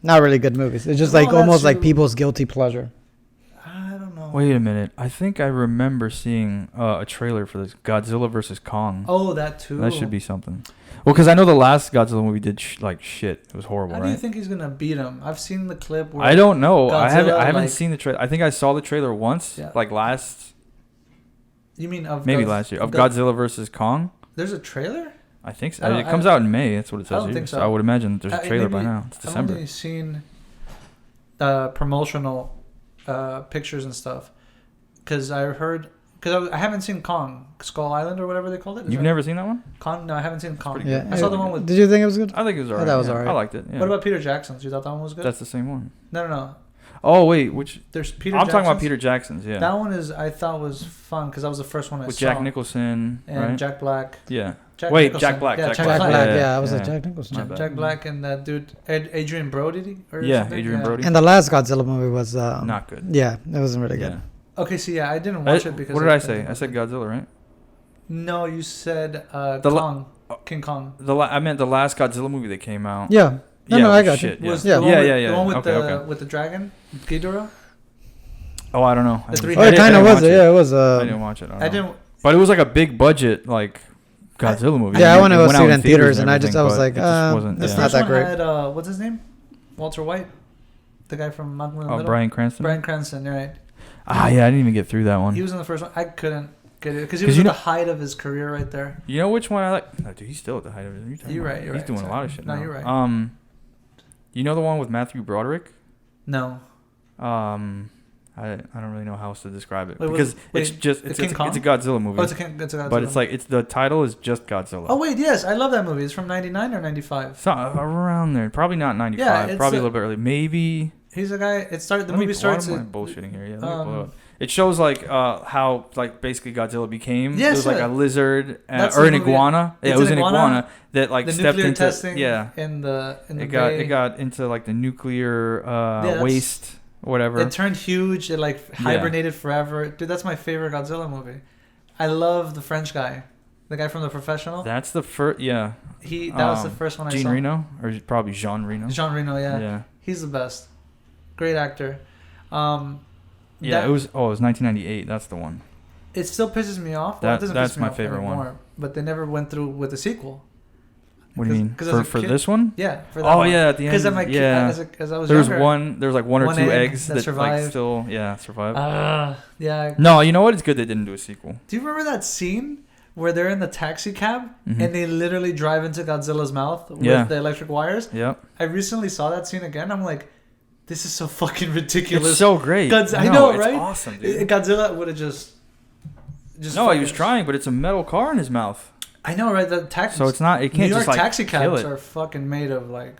not really good movies. It's just No, like that's almost like true. people's guilty pleasure. I don't know. Wait a minute, I think I remember seeing a trailer for this Godzilla versus Kong. Oh, that too. That should be something. Well, because I know the last Godzilla movie did like shit. It was horrible, How right? do you think he's gonna beat him? I've seen the clip. Where I don't know. I haven't Godzilla, haven't like- seen the trailer. I think I saw the trailer once, Yeah. like last You mean of maybe Godz- last year of God- Godzilla versus Kong. There's a trailer. I think so. I don't- It comes out in May. That's what it I says don't here. think So so. I would imagine there's a trailer by maybe- now. It's I've December. only seen promotional pictures and stuff because I heard because I haven't seen Kong Skull Island or whatever they called it. Is You've that- never seen that one? Kong? No, I haven't seen Kong. pretty Yeah, good. I saw the one with. Did you think it was good? I think it was alright. that was yeah. alright. I liked it. Yeah. What about Peter Jackson's? You thought that one was good? That's the same one. No. Oh wait, which There's Peter. I'm talking about Jackson's. Peter Jackson's. Yeah, That one is I thought was fun because that was the first one I with saw. Jack Nicholson, and right? Jack Black. Yeah. Jack Wait, Nicholson. Jack Black. Yeah, Jack Jack Black. Black. Yeah, Yeah, I was yeah. like Jack Nicholson. Jack Black. Jack Black and that dude Adrian Brody. Or Yeah, something? Adrian Brody. And the last Godzilla movie was Not good. Yeah, it wasn't really good. Yeah. Okay, see, yeah, I didn't watch it because. What did I say? I said Godzilla, right? No, you said la- Kong, King Kong. I meant the last Godzilla movie that came out. Yeah. No, Yeah, no, it I was got shit, you. yeah. Was Yeah. the one Yeah, with, yeah, yeah. The one with Okay. with the dragon, Ghidorah. Oh, I don't know. The three Oh, it I kind of didn't was. watch Yeah, it was. I didn't watch it. I didn't. But it was like a big budget, like Godzilla movie. Yeah, I It went to go went see out it in theaters, and I everything, was but like, it just wasn't. The it's yeah. not first that one great. had what's his name? Walter White, the guy from Malcolm in the Oh, Middle. Bryan Cranston. Bryan Cranston, right? Ah, yeah, I didn't even get through that one. He was in the first one. I couldn't get it because he 'Cause was you at know- the height of his career right there. You know which one I like? No, dude, he's still at the height of it. You're right. He's doing a lot of shit. No, now. you're right. You know the one with Matthew Broderick? No. I don't really know how else to describe it Wait, because wait, it's just the it's King a Kong? Godzilla movie. Oh, it's a Godzilla. but it's like the title is just Godzilla. Oh wait, yes, I love that movie. It's from '99 or '95. So, around there, probably not 95. Yeah, it's probably a- a little bit early. Maybe. He's a guy. It started. The Let me movie pull- why starts. am I at- bullshitting here. Yeah, let me pull it um, up. It shows like how like basically Godzilla became. Yes, it was like yeah. a lizard That's or the an movie. iguana. Yeah, It's it was an an iguana? iguana that like the stepped nuclear into testing. yeah. In the It bay. got into like the nuclear that's- waste or whatever. It turned huge. It like hibernated forever. Dude, that's my favorite Godzilla movie. I love the French guy, the guy from The Professional. That's the first. Yeah. That was the first one I Jean saw. Reno or probably Jean Reno. Jean Reno, yeah. Yeah. He's the best. Great actor. Yeah, that- it was 1998. That's the one. It still pisses me off. Well, it doesn't That's piss me my off favorite one. anymore, but they never went through with a sequel. What do you mean? 'cause as a For kid- this one? Yeah. For that Oh one. yeah, at the end. Because I'm a kid, yeah. as I was There's younger. there's like one or One two egg eggs that that survived. like still survived. Yeah. No, you know what? It's good they didn't do a sequel. Do you remember that scene where they're in the taxi cab Mhm. and they literally drive into Godzilla's mouth with Yeah. the electric wires? Yep. I recently saw that scene again. I'm like, this is so fucking ridiculous. It's so great. I know, it's right? awesome, dude. Godzilla would have just. No, he was trying, but it's a metal car in his mouth. I know, right? The taxi. So it's not. It New can't York just like taxi kill cabs it. are fucking made of like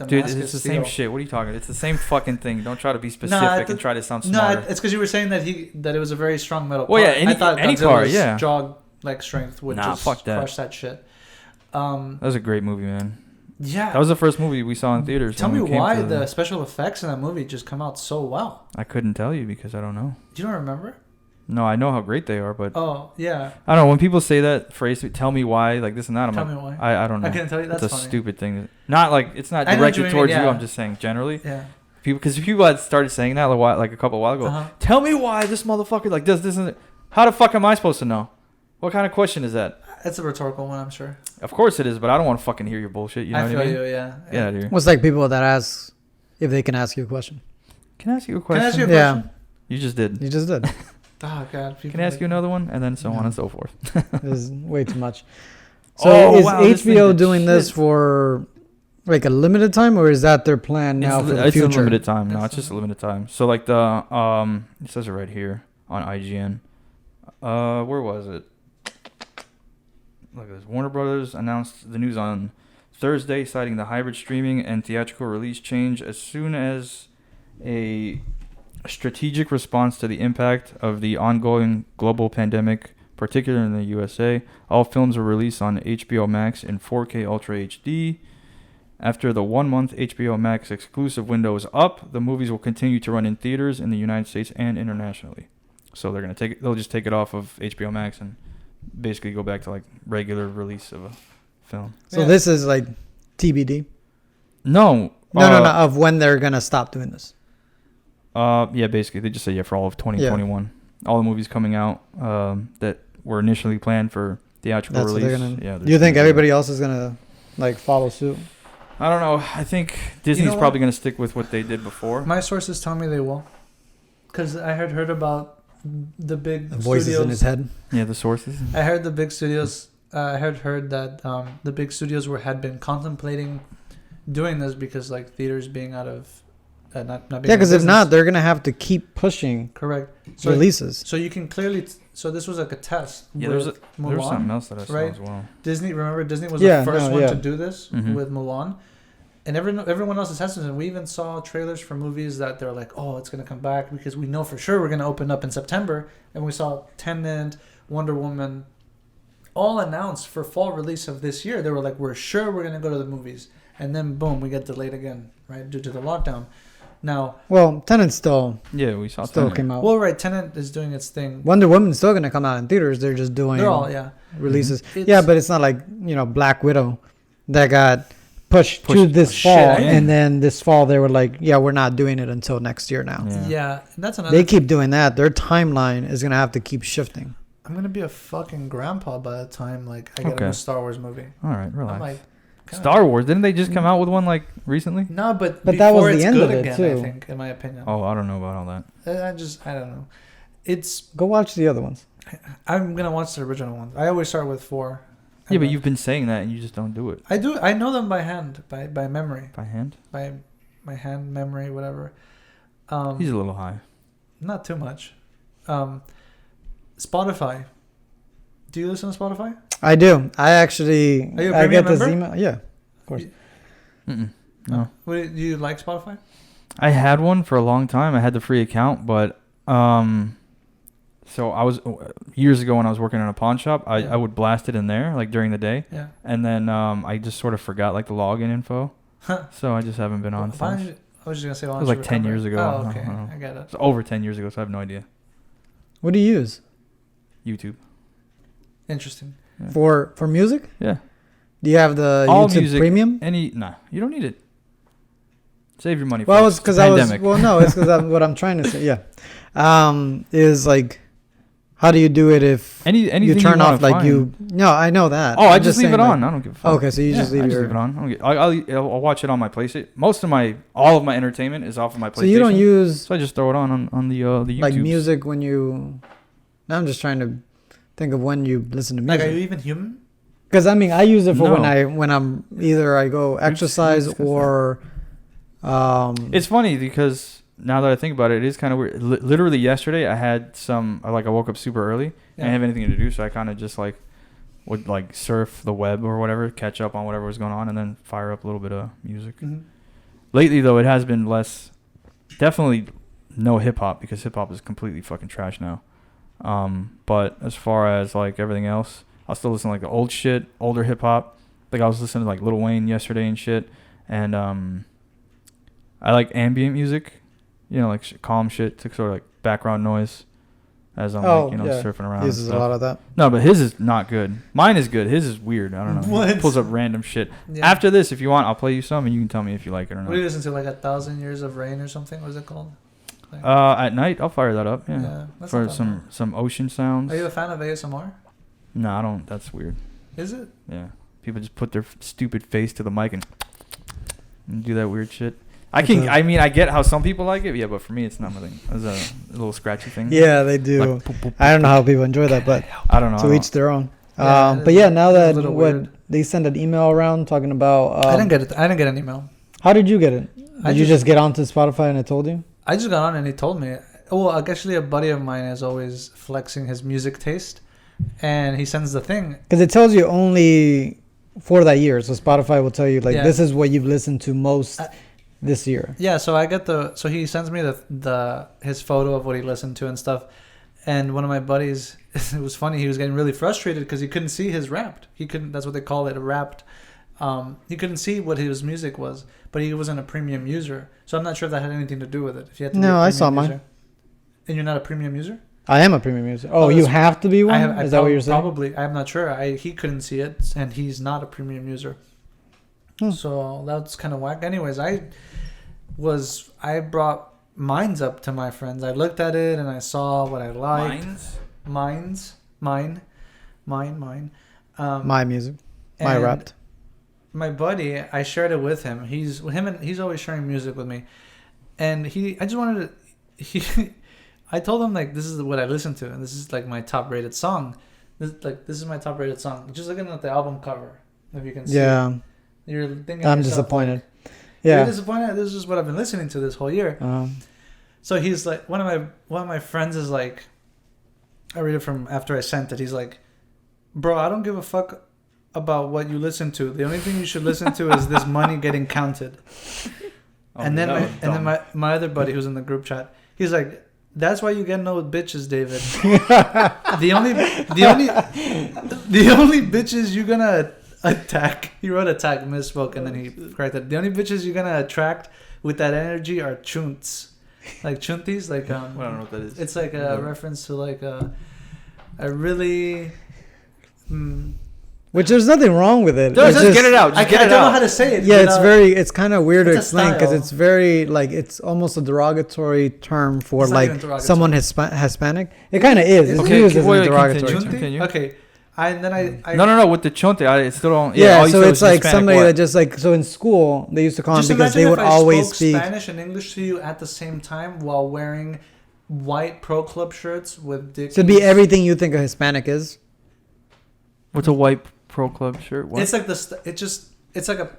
Dude, mask it's is the steel. same shit. What are you talking? It's the same fucking thing. Don't try to be specific and try to sound No, smarter. it's because you were saying that it was a very strong metal. Well, part. yeah, any- I thought any Godzilla's car, yeah. jaw like strength would Nah, just fuck that. crush that shit. That was a great movie, man. Yeah. That was the first movie we saw in theaters. Tell when me we came why to the special effects in that movie just come out so well. I couldn't tell you because I don't know. You don't remember? No, I know how great they are, but Oh yeah. I don't know. When people say that phrase, tell me why, like this and that, I'm Tell like, me why. I don't know. I can't tell you. That's It's a funny. stupid thing. Not like it's not I know what directed you mean, towards you. yeah. I'm just saying generally. Yeah. People, because people had started saying that like a couple of while ago. Uh-huh. Tell me why this motherfucker like does this and that. How the fuck am I supposed to know? What kind of question is that? It's a rhetorical one, I'm sure. Of course it is, but I don't want to fucking hear your bullshit. You know I what feel I mean? you. Yeah. Yeah, dude. Well, it's like people that ask if they can ask you a question. Can I ask you a Can question? I ask you a Yeah. question? You just did. You just did. Oh God. Can I ask you another one? And then so on No. and so forth. This is way too much. So Oh, is wow, this thing HBO did doing this shit. for like a limited time, or is that their plan now for the It's a future? limited time. No, It's it's just a limited time. So like the it says it right here on IGN. Where was it? Look at this. Warner Brothers announced the news on Thursday, citing the hybrid streaming and theatrical release change as soon as a strategic response to the impact of the ongoing global pandemic, particularly in the USA. All films were released on HBO Max in 4K Ultra HD. After the 1-month HBO Max exclusive window is up, the movies will continue to run in theaters in the United States and internationally. So they'll just take it off of HBO Max and basically go back to like regular release of a film. So Yeah. this is like TBD. No. No, of when they're gonna stop doing this. Yeah, basically they just say for all of 2021, all the movies coming out that were initially planned for theatrical That's what release. they're gonna. Yeah. Do you think everybody else is gonna like follow suit? I don't know. I think Disney's what? probably going to stick with what they did before. My sources tell me they will, because I had heard about the big The voices studios. in his head. Yeah, the sources. I heard the big studios. I had heard that the big studios had been contemplating doing this because like theaters being out of not being Yeah, because in if business. not, they're gonna have to keep pushing Correct. So releases. so you can clearly. So this was like a test. Yeah, with there was something Mulan. else that I saw right? as well. Disney. Remember, Disney was Yeah, the first no, one yeah. to do this Mhm. with Mulan, and everyone else is hesitant. We even saw trailers for movies that they're like, "Oh, it's gonna come back because we know for sure we're gonna open up in September." And we saw Tenet, Wonder Woman, all announced for fall release of this year. They were like, "We're sure we're gonna go to the movies," and then boom, we get delayed again, right, due to the lockdown. Now, Well, Tenet still Yeah, we saw still Tenet. came out. well, right, Tenet is doing its thing. Wonder Woman's still gonna come out in theaters. They're just doing They're all releases. It's- Yeah, but it's not like Black Widow that got pushed to Pushed this shit fall, in. and then this fall they were like, "Yeah, we're not doing it until next year now." yeah, that's another. They keep doing that. Their timeline is gonna have to keep shifting. I'm gonna be a fucking grandpa by the time like I get a Okay. new Star Wars movie. All right, relax. I'm like, kinda- Star Wars, didn't they just come out with one like recently? No, but But that was before the it's end good of it, again, too. I think, in my opinion. Oh, I don't know about all that. I don't know. It's Go watch the other ones. I'm gonna watch the original ones. I always start with 4. Yeah, And but then- you've been saying that and you just don't do it. I do. I know them by hand, by memory, By hand? by my hand memory, whatever. He's a little high. Not too much. Spotify. Do you listen to Spotify? I do. I actually. Are you a I premium get this member? email. Yeah, of course. Mm-mm. No. Do you like Spotify? I had one for a long time. I had the free account, but so I was years ago when I was working in a pawn shop. I would blast it in there like during the day, Yeah. and then I just sort of forgot like the login info, so I just haven't been on Why don't since. you- I was just gonna say. Why It don't was you like 10 recover? years ago. Oh, okay. I don't know. I get it. It's over 10 years ago, so I have no idea. What do you use YouTube. Interesting. Yeah. for music? Yeah. Do you have the All YouTube music. Premium? Nah, you don't need it. Save your money. Well, folks. it's because a I was. pandemic. Well, no, it's because what I'm trying to say. Yeah, is like, how do you do it if anything you turn wanna off like find. you? No, I know that. Oh, I I'm just leave saying, it like- on. I don't give a fuck. Okay, so you just leave I your. leave it on. I don't get, I'll watch it on my PlayStation. All of my entertainment is off of my PlayStation. So you don't use So I just throw it on the YouTube. like music when you. Now I'm just trying to think of when you listen to Like, are you music. even human? Because I mean, I use it for No. when I'm either I go exercise discussed that. or. It's funny because now that I think about it, it is kind of weird. Literally yesterday, I had I woke up super early. I didn't have anything to do, so I kind of just like would like surf the web or whatever, catch up on whatever was going on, and then fire up a little bit of music. Mhm. lately though, it has been less. Definitely no hip hop, because hip hop is completely fucking trash now. But as far as like everything else, I'll still listen to like the old shit, older hip hop. Like I was listening to like Lil Wayne yesterday and shit. And I like ambient music, you know, like calm shit to sort of like background noise as I'm like, you know, surfing around. He uses a lot of that. No, but his is not good. Mine is good. His is weird. I don't know. What? He pulls up random shit. Yeah. After this, if you want, I'll play you some and you can tell me if you like it or What do you not. listen to? Like 1,000 Years of Rain or something? What is it called? Like, At night, I'll fire that up. Yeah. that's For not that some ocean sounds. bad. Are you a fan of ASMR? No, I don't. That's weird. Is it? Yeah. People just put their stupid face to the mic and do that weird shit. I get how some people like it, yeah, but for me, it's not my thing. It's a little scratchy thing. Yeah, they do. Like, poop, poop, I don't know poop. how people enjoy that, but I don't know. to each their own. Yeah, But yeah, now it's a that little what weird. they send an email around talking about. I didn't get it. I didn't get an email. How did you get it? I Did you just get onto Spotify and it told you? I just got on and he told me. Well, actually, a buddy of mine is always flexing his music taste, and he sends the thing. Because it tells you only for that year. So Spotify will tell you like Yeah. this is what you've listened to most this year. Yeah, so I get so he sends me the his photo of what he listened to and stuff. And one of my buddies, it was funny. He was getting really frustrated because he couldn't see his Wrapped. He couldn't. That's what they call it, a Wrapped. He couldn't see what his music was, but he wasn't a premium user. So I'm not sure if that had anything to do with it. If you had to be a No, I premium saw mine. user. And you're not a premium user? I am a premium user. Oh, Oh, you that's- have to be one? I Is that what you're saying? Probably. I'm not sure. He couldn't see it, and he's not a premium user. So that's kind of whack. Anyways, I brought mines up to my friends. I looked at it and I saw what I liked. Mine. My music. My and Wrapped. My buddy, I shared it with him. He's always sharing music with me, and I told him like this is what I listen to, and this is like my top rated song. This is my top rated song. Just looking at the album cover, if you can see. Yeah. You're thinking. I'm to yourself, disappointed. Like, Yeah. You're disappointed. This is what I've been listening to this whole year. So he's like, one of my friends is like, I read it from after I sent it. He's like, bro, I don't give a fuck about what you listen to. The only thing you should listen to is this money getting counted. And then my other buddy who's in the group chat, he's like, that's why you get no bitches, David. the only bitches you're gonna attack. He wrote attack, misspoke, and then he corrected. The only bitches you're gonna attract with that energy are chunts, like chuntis, like I don't know what that is. It's like a reference to like a really. Which there's nothing wrong with it. Just get it out. I don't know how to say it. Yeah, without- it's kind of weird to It's a explain because style. it's very like it's almost a derogatory term for It's not like even derogatory. someone Hispanic. It kind of is. It's Okay, used as a wait, derogatory continue. term. Continue. Okay, I No. With the chonte, I still don't. Yeah, all you so said it's was like Hispanic somebody what? that just like in school they used to call them Just because they imagine would if I always spoke speak. Spanish and English to you at the same time while wearing white pro club shirts with Dickies. So it'd be everything you think a Hispanic is. What's a white pro club shirt? What? It's like it's like a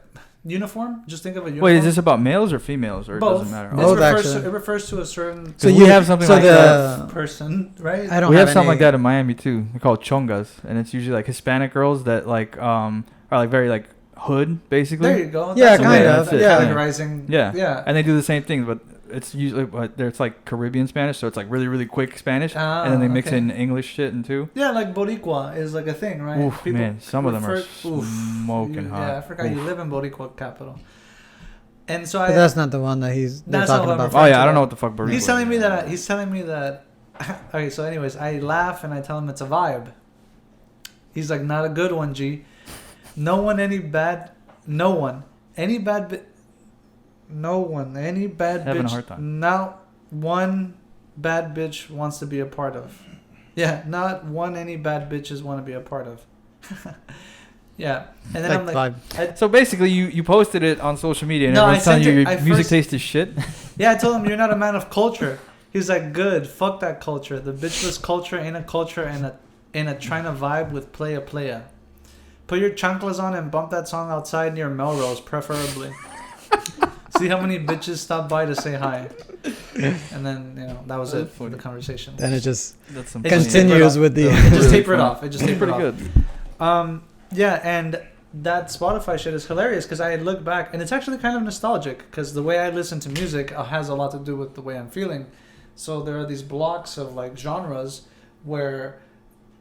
uniform. Just think of a uniform. Wait, is this about males or females, or both? it doesn't matter? Both, actually. It refers to a certain So we you have something like that. person, right? I don't. We have have something like any- that in Miami too. They're called chongas, and it's usually like Hispanic girls that like are like very like hood basically. There you go. Yeah, That's kind the way of, it's yeah. categorizing. Yeah. Yeah. And they do the same thing, but it's usually it's like Caribbean Spanish, so it's like really really quick Spanish, and then they mix in English shit in too. Yeah, like Boricua is like a thing, right? Oof, man, some of them are smoking hot. Yeah, I forgot you live in Boricua capital. And so But that's not the one that they're That's not talking what I'm about. Oh referring yeah, I to don't know that. what the fuck burrito He's telling is. me that. Okay, so anyways, I laugh and I tell him it's a vibe. He's like, not a good one, G. No one, any bad bitch. Having a hard time. Not one bad bitch wants to be a part of. Yeah, not one any bad bitches want to be a part of. Yeah, and then I'm like, vibe. So basically, you posted it on social media, and No, everyone's I telling you sent your it- I music first- taste is shit. yeah, I told him you're not a man of culture. He's like, good, fuck that culture. The bitchless culture ain't a culture, and a trying to vibe with playa. Put your chanclas on and bump that song outside near Melrose, preferably. See how many bitches stop by to say hi. And then, that was it for the conversation. Then it just That's some It just continues tapered with the. It just tapered off. It just tapered pretty off. good. Yeah, and that Spotify shit is hilarious because I look back and it's actually kind of nostalgic because the way I listen to music has a lot to do with the way I'm feeling. So there are these blocks of like genres where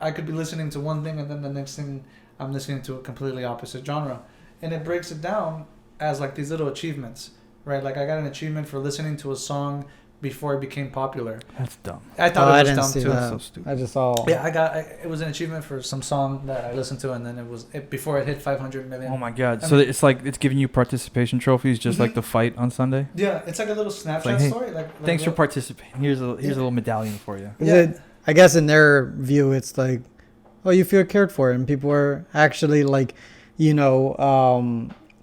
I could be listening to one thing and then the next thing I'm listening to a completely opposite genre. And it breaks it down as like these little achievements, right? Like I got an achievement for listening to a song before it became popular. That's dumb. I thought it was didn't dumb see too. that. So stupid. I just saw. Yeah, it was an achievement for some song that I listened to, and then it before it hit 500 million. Oh my god! I So mean- it's like it's giving you participation trophies, just like the fight on Sunday. Yeah, it's like a little Snapchat like, hey, story. Like Thanks for little- participating. Here's a little medallion for you. Is it? I guess in their view, it's like, oh, you feel cared for, and people are actually like,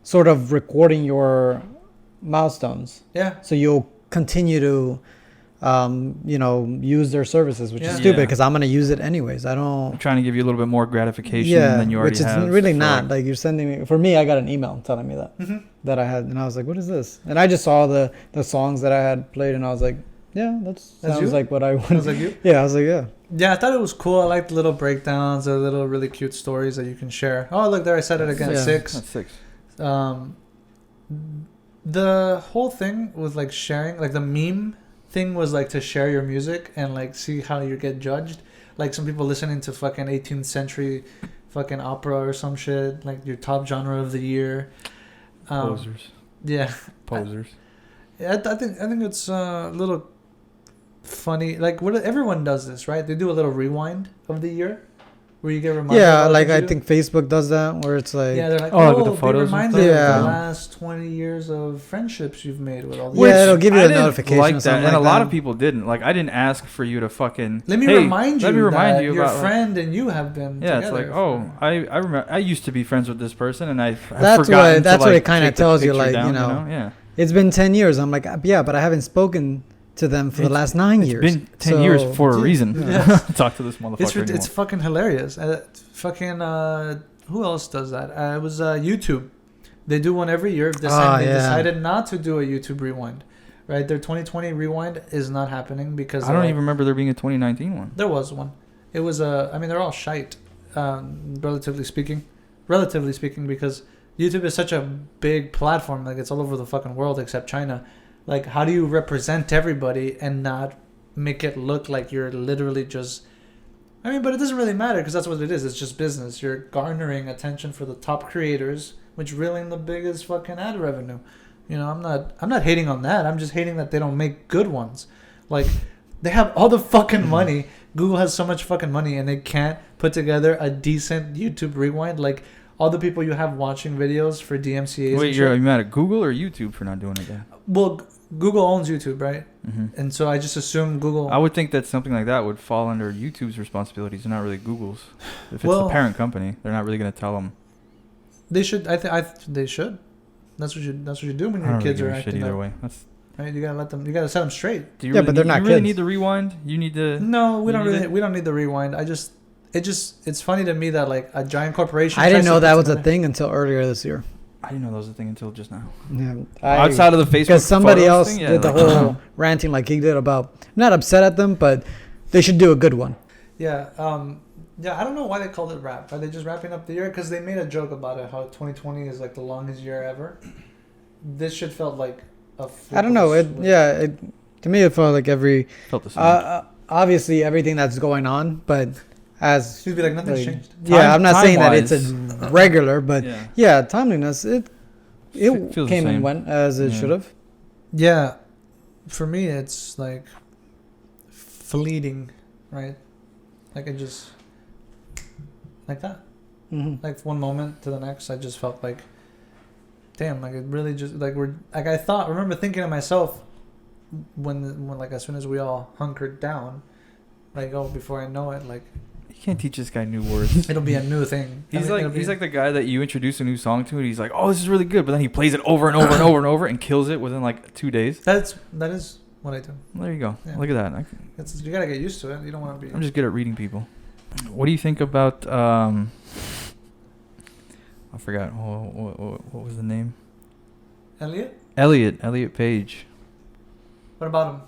sort of recording your milestones. Yeah. So you'll continue to, use their services, which is Yeah. stupid Yeah. because I'm gonna use it anyways. I I'm don't. trying to give you a little bit more gratification than you already which is have. really for, not. Like you're sending me. For me, I got an email telling me that Mm-hmm. that I had, and I was like, what is this? And I just saw the songs that I had played, and I was like, yeah, that sounds you? like what I want. Was like you? Yeah, I was like, yeah. Yeah, I thought it was cool. I liked the little breakdowns, the little really cute stories that you can share. Oh, look there, I said it again. Yeah. 6. That's 6. The whole thing with like sharing, like the meme thing was like to share your music and like see how you get judged. Like some people listening to fucking 18th century fucking opera or some shit, like your top genre of the year. Posers. Yeah. Posers. I think it's a little funny. Like everyone does this, right? They do a little rewind of the year where you get reminded. Yeah, of like things I you do. think Facebook does that, where it's like, Yeah, they're like, Oh, like with oh, the photos be and reminded stuff? of Yeah. the last 20 years of friendships you've made with all these. yeah, it'll give you I a didn't notification like or that, something and like a lot that. of people didn't. Like I didn't ask for you to fucking. Let me hey, remind you Let me remind that you your about friend and you have been Yeah, together. it's like, oh, I remember I used to be friends with this person, and I've That's forgotten what to, like, it kind of take the tells you, picture like, down, yeah. It's been 10 years. I'm like, yeah, but I haven't spoken to them for the last 9 years. It's been 10 years So- for a reason. Yeah. Talk to this motherfucker. it's anymore. fucking hilarious. Who else does that? It was YouTube. They do one every year. They yeah. decided not to do a YouTube rewind. Right, their 2020 rewind is not happening because I don't even remember there being a 2019 one. There was one. It was I mean, they're all shite, relatively speaking, because YouTube is such a big platform. Like it's all over the fucking world except China. Like, how do you represent everybody and not make it look like you're literally just? I mean, but it doesn't really matter because that's what it is. It's just business. You're garnering attention for the top creators, which reel in the biggest fucking ad revenue. You know, I'm not hating on that. I'm just hating that they don't make good ones. Like, they have all the fucking money. Google has so much fucking money, and they can't put together a decent YouTube rewind. Like, all the people you have watching videos for DMCAs. Wait, and you're shit. mad at Google or YouTube for not doing it then? Well, Google owns YouTube, right? Mm-hmm. And so I just assume Google. I would think that something like that would fall under YouTube's responsibilities and not really Google's. If it's Well- the parent company, they're not really going to tell them. They should. They should. That's what you do when I your don't kids really are give a shit acting either up. way. That's, Right? You gotta let them. You gotta set them straight. do you Yeah, really but they're need, not you really kids. need the rewind? You need to. No, we You don't need really. it? We don't need the rewind. It's funny to me that like a giant corporation. I didn't tries to know that put was a together- thing until earlier this year. I didn't know that was a thing until just now. Yeah, Outside of the Facebook, because somebody photos else thing, yeah, did the like- whole ranting like he did about. I'm not upset at them, but they should do a good one. Yeah. Yeah. I don't know why they called it rap. Are they just wrapping up the year? Because they made a joke about it. How 2020 is like the longest year ever. This shit felt like a. I don't know. To me, it felt like every. Felt the same. Obviously, everything that's going on, but as She'd be like nothing's like, changed. yeah, I'm not saying that it's time-wise. a regular, but yeah. yeah, timeliness. It Feels the came and same. went as it Yeah. should have. Yeah, for me it's like fleeting, right? Like it just like that. Mm-hmm. Like one moment to the next, I just felt like, damn, like it really just like I remember thinking to myself when like as soon as we all hunkered down, like oh before I know it, like You can't teach this guy new words. it'll be a new thing. He's it'll be- like the guy that you introduce a new song to, and he's like, "Oh, this is really good," but then he plays it over and over and over and over and kills it within like 2 days. that is what I do. There you go. Yeah. Look at that. You gotta get used to it. You don't want to be. I'm just good at reading people. What do you think about? I forgot. What was the name? Elliot Page. What about him?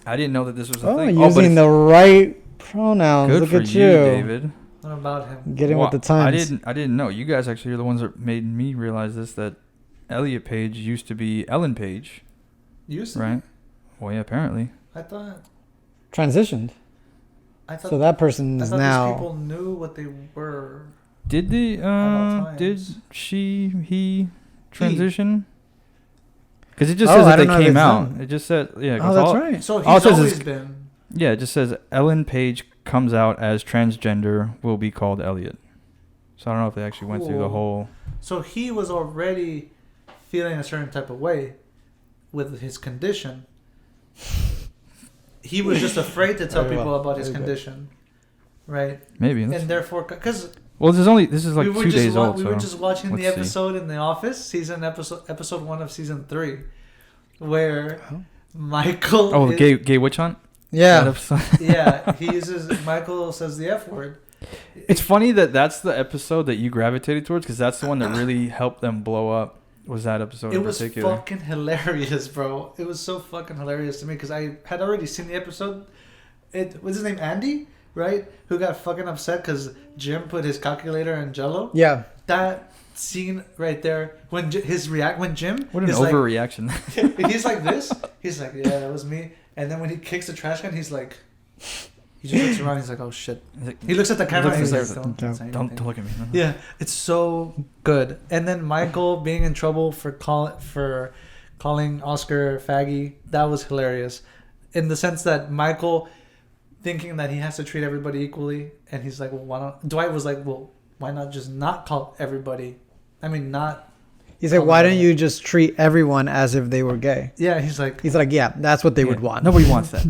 I didn't know that this was a Oh, thing. using the right pronouns. good Look for at you, you. David. What about him? Getting with the times. I didn't know. You guys actually are the ones that made me realize this, that Elliot Page used to be Ellen Page. Used to? Right? Well, yeah, apparently. I thought Transitioned. So that person is now. These people knew what they were. Did he transition? Because it just says that they came out. It just said, yeah. Oh, that's right. So he's always been. Yeah, it just says Ellen Page comes out as transgender, will be called Elliot. So I don't know if they actually went through the whole. So he was already feeling a certain type of way with his condition. He was just afraid to tell people about his condition, right? Maybe. And therefore, because well, this is like 2 days old. We were just watching the episode see. in The Office, episode 1 of season 3, where Michael. Oh, gay witch hunt. Yeah. Yeah, Michael says the F word. It's funny that that's the episode that you gravitated towards, because that's the one that really helped them blow up. Was that episode in particular? It was fucking hilarious, bro. It was so fucking hilarious to me because I had already seen the episode. It was his name Andy, right? Who got fucking upset because Jim put his calculator in Jell-O. Yeah. That scene right there when Jim what an overreaction. Like, he's like this. He's like, yeah, that was me. And then when he kicks the trash can, he's like, he just looks around. He's like, oh shit. He looks at the camera. And he's like, don't look at me. Yeah, it's so good. And then Michael being in trouble for calling Oscar faggy. That was hilarious, in the sense that Michael thinking that he has to treat everybody equally, and he's like, well, why not? Dwight was like, well, why not just not call everybody? I mean, not. He's like, why don't you just treat everyone as if they were gay? Yeah, he's like, yeah, that's what they would want. Nobody wants that.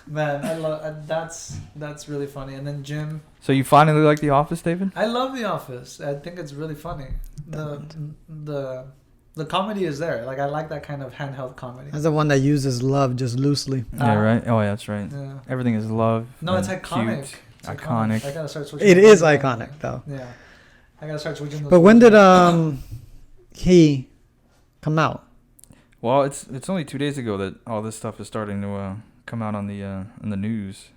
Man, I love that's really funny. And then Jim. So you finally like The Office, David? I love The Office. I think it's really funny. The comedy is there. Like, I like that kind of handheld comedy. That's the one that uses love just loosely. Yeah, right. Oh, yeah, that's right. Yeah. Everything is love. No, it's iconic. Cute, it's iconic. I gotta start switching. It is iconic, though. Yeah, I gotta start switching. But when did he come out? Well, it's only 2 days ago that all this stuff is starting to come out on the in the news.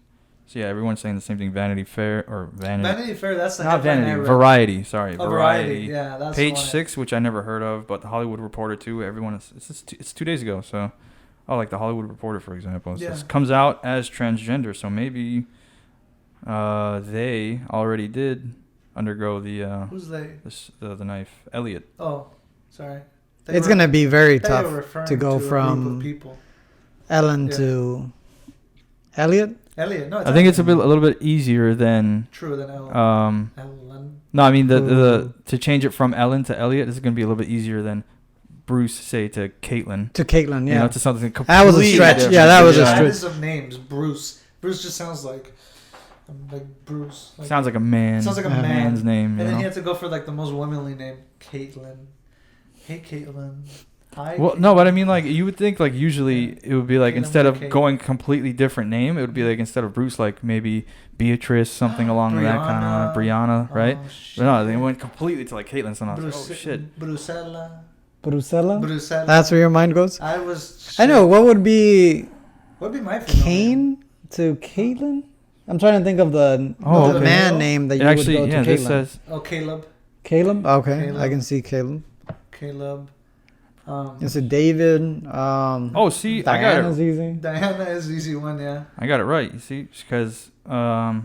So yeah, everyone's saying the same thing. Vanity Fair. That's the not Vanity. Variety. Sorry, Variety. Yeah, that's Page 6, which I never heard of, but the Hollywood Reporter too. It's 2 days ago. So, like the Hollywood Reporter, for example, it comes out as transgender. So maybe they already did undergo the. Who's they? The knife. Elliot. Oh, sorry. It's gonna be very tough to go from Ellen to Elliot. No, I think it's a little bit easier than. True than Ellen. Ellen. No, I mean the to change it from Ellen to Elliot is going to be a little bit easier than Bruce say to Caitlin. To Caitlin, yeah. You know, to something completely. That was a stretch. Different. Yeah, that was a stretch. That is of names. Bruce just sounds like Bruce. Like, sounds like a man. Sounds like a man's name. And then he had to go for like the most womanly name, Caitlin. Hey, Caitlin. Hi. Well, no, but I mean, like, you would think, like, usually it would be like, Caitlin instead of Kate. going completely different name, it would be like, instead of Bruce, like maybe Beatrice, something along that kind of Brianna, right? But no, they went completely to like Caitlin. So I was like, oh shit. Brucella. That's where your mind goes. I know. What would be my Kane to Caitlin? I'm trying to think of the man name that you would go to Caitlin. This says Caleb. Caleb? Okay, Caleb. I can see Caleb. It's a David. See, Diana's easy. Diana is easy one, yeah. I got it right. You see, because so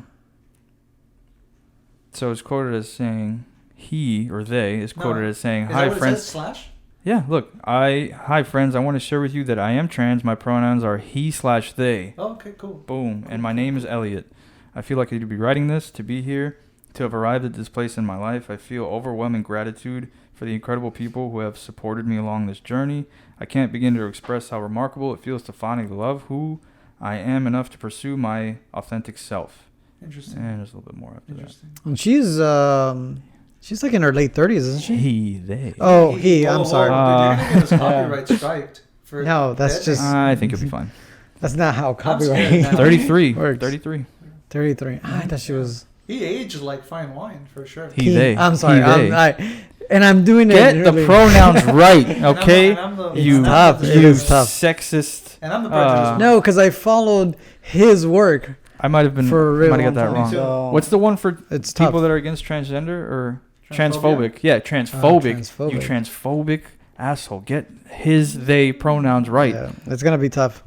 it's quoted as saying he or they is quoted as saying, "Hi friends." Slash? Yeah, look, hi friends. I want to share with you that I am trans. My pronouns are he/they. Oh, okay, cool. Boom, and my name is Elliot. I feel like I need to be writing this, to be here, to have arrived at this place in my life. I feel overwhelming gratitude for the incredible people who have supported me along this journey. I can't begin to express how remarkable it feels to finally love who I am enough to pursue my authentic self. Interesting. And there's a little bit more after that. And she's like in her late 30s, isn't she? They. Oh, he. I'm sorry. Dude, you're gonna get his copyright striked. No, that's just. I think it'll be fine. That's not how copyright. 33. Works. 33. 33. I thought she was. He aged like fine wine for sure. They. I'm sorry. I'm doing Get it. Get the pronouns right, okay? You sexist. And I'm the prejudice. No, because I followed his work I might have been. For a I real might have got that long wrong. time. So What's the one for it's people tough. that are against transgender or Transphobia? transphobic? Yeah, transphobic. Transphobic. You transphobic asshole. Get his, they pronouns right. Yeah, it's gonna be tough.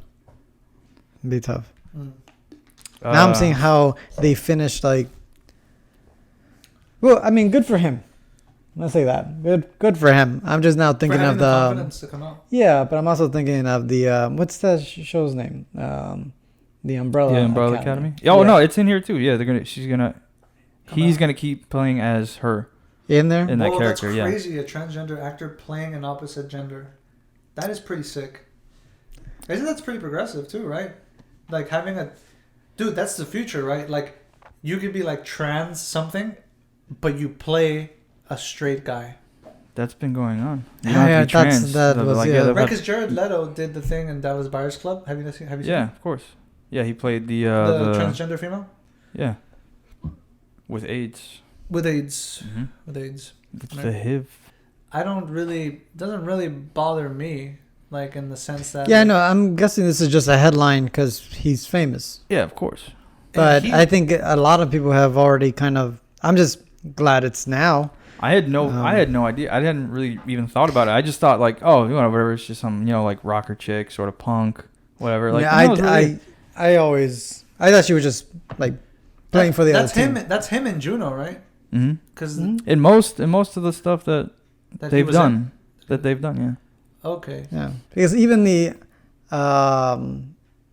Be tough. Mm. Now I'm seeing how they finished. Like, well, I mean, good for him. Let's say that. Good for him. I'm just now thinking For having of the the. confidence to come out. Yeah, but I'm also thinking of the what's that show's name? The Umbrella. The Umbrella Academy. Oh Yeah. no, it's in here too. Yeah, they're gonna. She's gonna. Come He's on. gonna keep playing as her In there. in that Oh, character. that's Yeah. crazy! A transgender actor playing an opposite gender. That is pretty sick. Isn't that pretty progressive too, right? Like having a, dude, that's the future, right? Like, you could be like trans something, but you play a straight guy. That's been going on. You Yeah, don't have to yeah, be trans. that was, yeah. they'll Right, have- because Jared Leto did the thing in Dallas Buyers Club. Have you seen? yeah, of course. Yeah, he played the the transgender female yeah, with AIDS. with AIDS. Mm-hmm. With AIDS. It's Right. the HIV. I don't really doesn't really bother me, like in the sense that Yeah, I know. I'm guessing this is just a headline because he's famous. Yeah, of course. But he- I think a lot of people have already kind of. I'm just glad it's now. I had no idea. I hadn't really even thought about it. I just thought like, oh, you know, whatever. It's just some, you know, like rocker chick, sort of punk, whatever. Like, yeah, no, it's really- I thought she was just like playing for the that's other him. team. That's him in Juno, right? Mhm. Because Mhm. In most of the stuff that that he they've was done, yeah. Okay. Yeah, because even the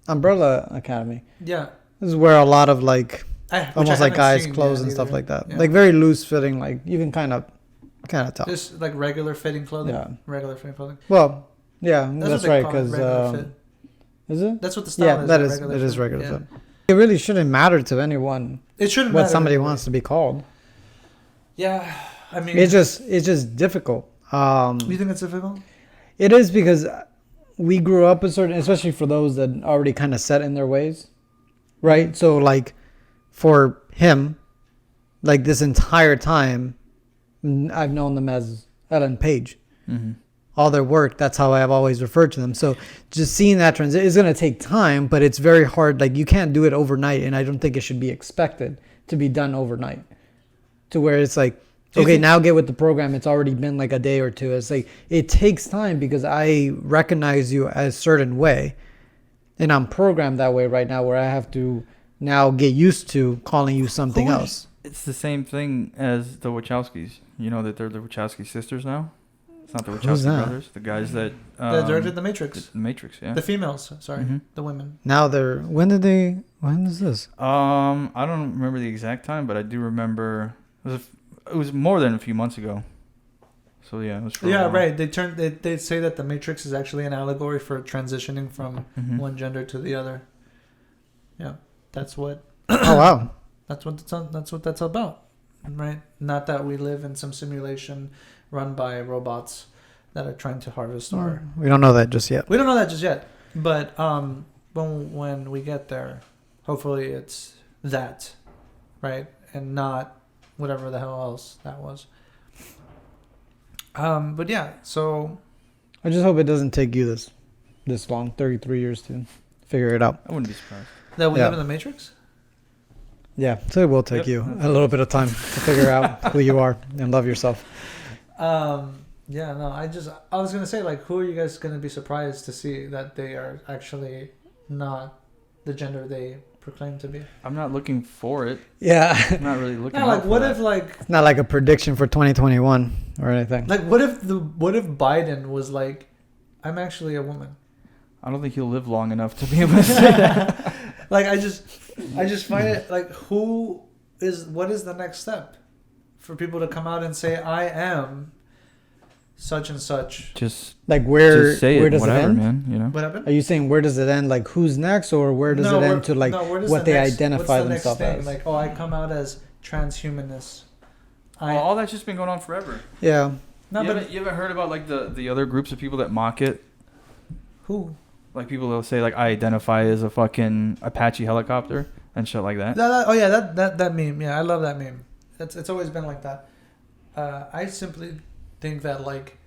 Umbrella Academy. Yeah. This is where a lot of like Which I almost like haven't guys' seen clothes yet and stuff either. like that. Yeah. Like very loose fitting. Like you can kind of tell. Just like regular fitting clothing. Yeah. Regular fitting clothing. Well, yeah, That's that's what they right. call it, Because regular fit. is it? That's what the style Yeah, is. that a is. regular It is fit. regular Yeah. fit. It really shouldn't matter to anyone It shouldn't what matter somebody anyway. wants to be called. Yeah. I mean, It's just difficult. you think it's difficult? It is because we grew up a certain, especially for those that already kind of set in their ways, right? So like for him, like this entire time, I've known them as Elliot Page. Mm-hmm. All their work, that's how I've always referred to them. So just seeing that transition is going to take time, but it's very hard. Like you can't do it overnight, and I don't think it should be expected to be done overnight. To where it's like, Do you okay, think- now get with the program. It's already been like a day or two. It's like it takes time because I recognize you as a certain way, and I'm programmed that way right now. Where I have to now get used to calling you something Who is- else. It's the same thing as the Wachowskis. You know that they're the Wachowski sisters now. It's not the Who's Wachowski that? brothers. The guys that That directed The Matrix. The Matrix. Yeah. The females. Sorry. Mhm. The women. Now they're when is this? I don't remember the exact time, but I do remember it was more than a few months ago. So yeah, it was. For a Yeah, while. right. They say that The Matrix is actually an allegory for transitioning from Mhm. one gender to the other. Yeah. That's what Oh wow. that's what that's about. Right? Not that we live in some simulation run by robots that are trying to harvest our. We don't know that just yet. We don't know that just yet, but when we get there, hopefully it's that, right, and not whatever the hell else that was. But yeah, so I just hope it doesn't take you this long, 33 years to figure it out. I wouldn't be surprised. that we Yeah. live in the Matrix. Yeah, so it will take Yep. you a little bit of time to figure out who you are and love yourself. Yeah, no, I was gonna say, like, who are you guys gonna be surprised to see that they are actually not the gender they proclaim to be? I'm not looking for it. Yeah, I'm not really looking. Yeah, out like for what that. if like it's not like a prediction for 2021 or anything. what if Biden was like, I'm actually a woman. I don't think he'll live long enough to be able to say that. Like I just find it like what is the next step for people to come out and say I am such and such? Just Like where say where it, does whatever, it end? man. You know. What happened? Are you saying where does it end? Like who's next, or where does it end to like where does what the they next- identify what's the next themselves thing? as? Like, oh, I come out as transhumanist. All that's just been going on forever. Yeah, No, you, but haven't, you haven't heard about like the other groups of people that mock it? who? Like people that'll say like I identify as a fucking Apache helicopter and shit like that. Oh yeah, that meme. Yeah, I love that meme. It's always been like that. I simply think that like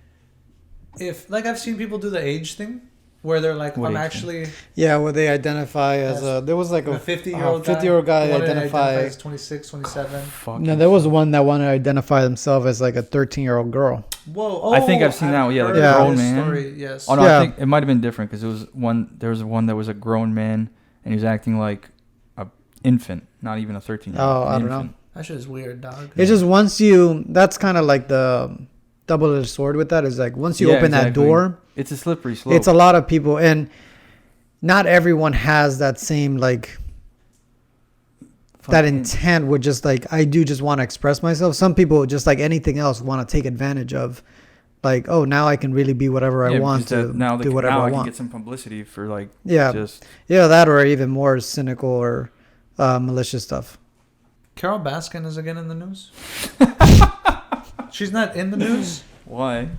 if like I've seen people do the age thing where they're like, What I'm 18? actually Yeah, where they identify as Yes. there was like a a 50-year-old 50-year-old guy wanted to identify. as 26, 27. Fuck. No, there was one that wanted to identify themselves as like a 13-year-old girl. Whoa! Oh, I think I've seen that one, yeah, like a heard grown this man. Story, yes. Oh no, Yeah. I think it might have been different because there was one that was a grown man and he was acting like a infant, not even a 13-year-old. Oh, I an don't know. infant. That shit is weird, dog. It's just once you, that's kind of like the double-edged sword with that is like once you Yeah, open that exactly. door, It's a slippery slope. it's a lot of people, and not everyone has that same like that Fucking- intent with just like I do just want to express myself. Some people just like anything else want to take advantage of, like, oh, now I can really be whatever I Yeah, want because to now do whatever now I I can want. get some publicity for like Yeah, just yeah, that or even more cynical or malicious stuff. Carol Baskin is again in the news. She's not in the news. why.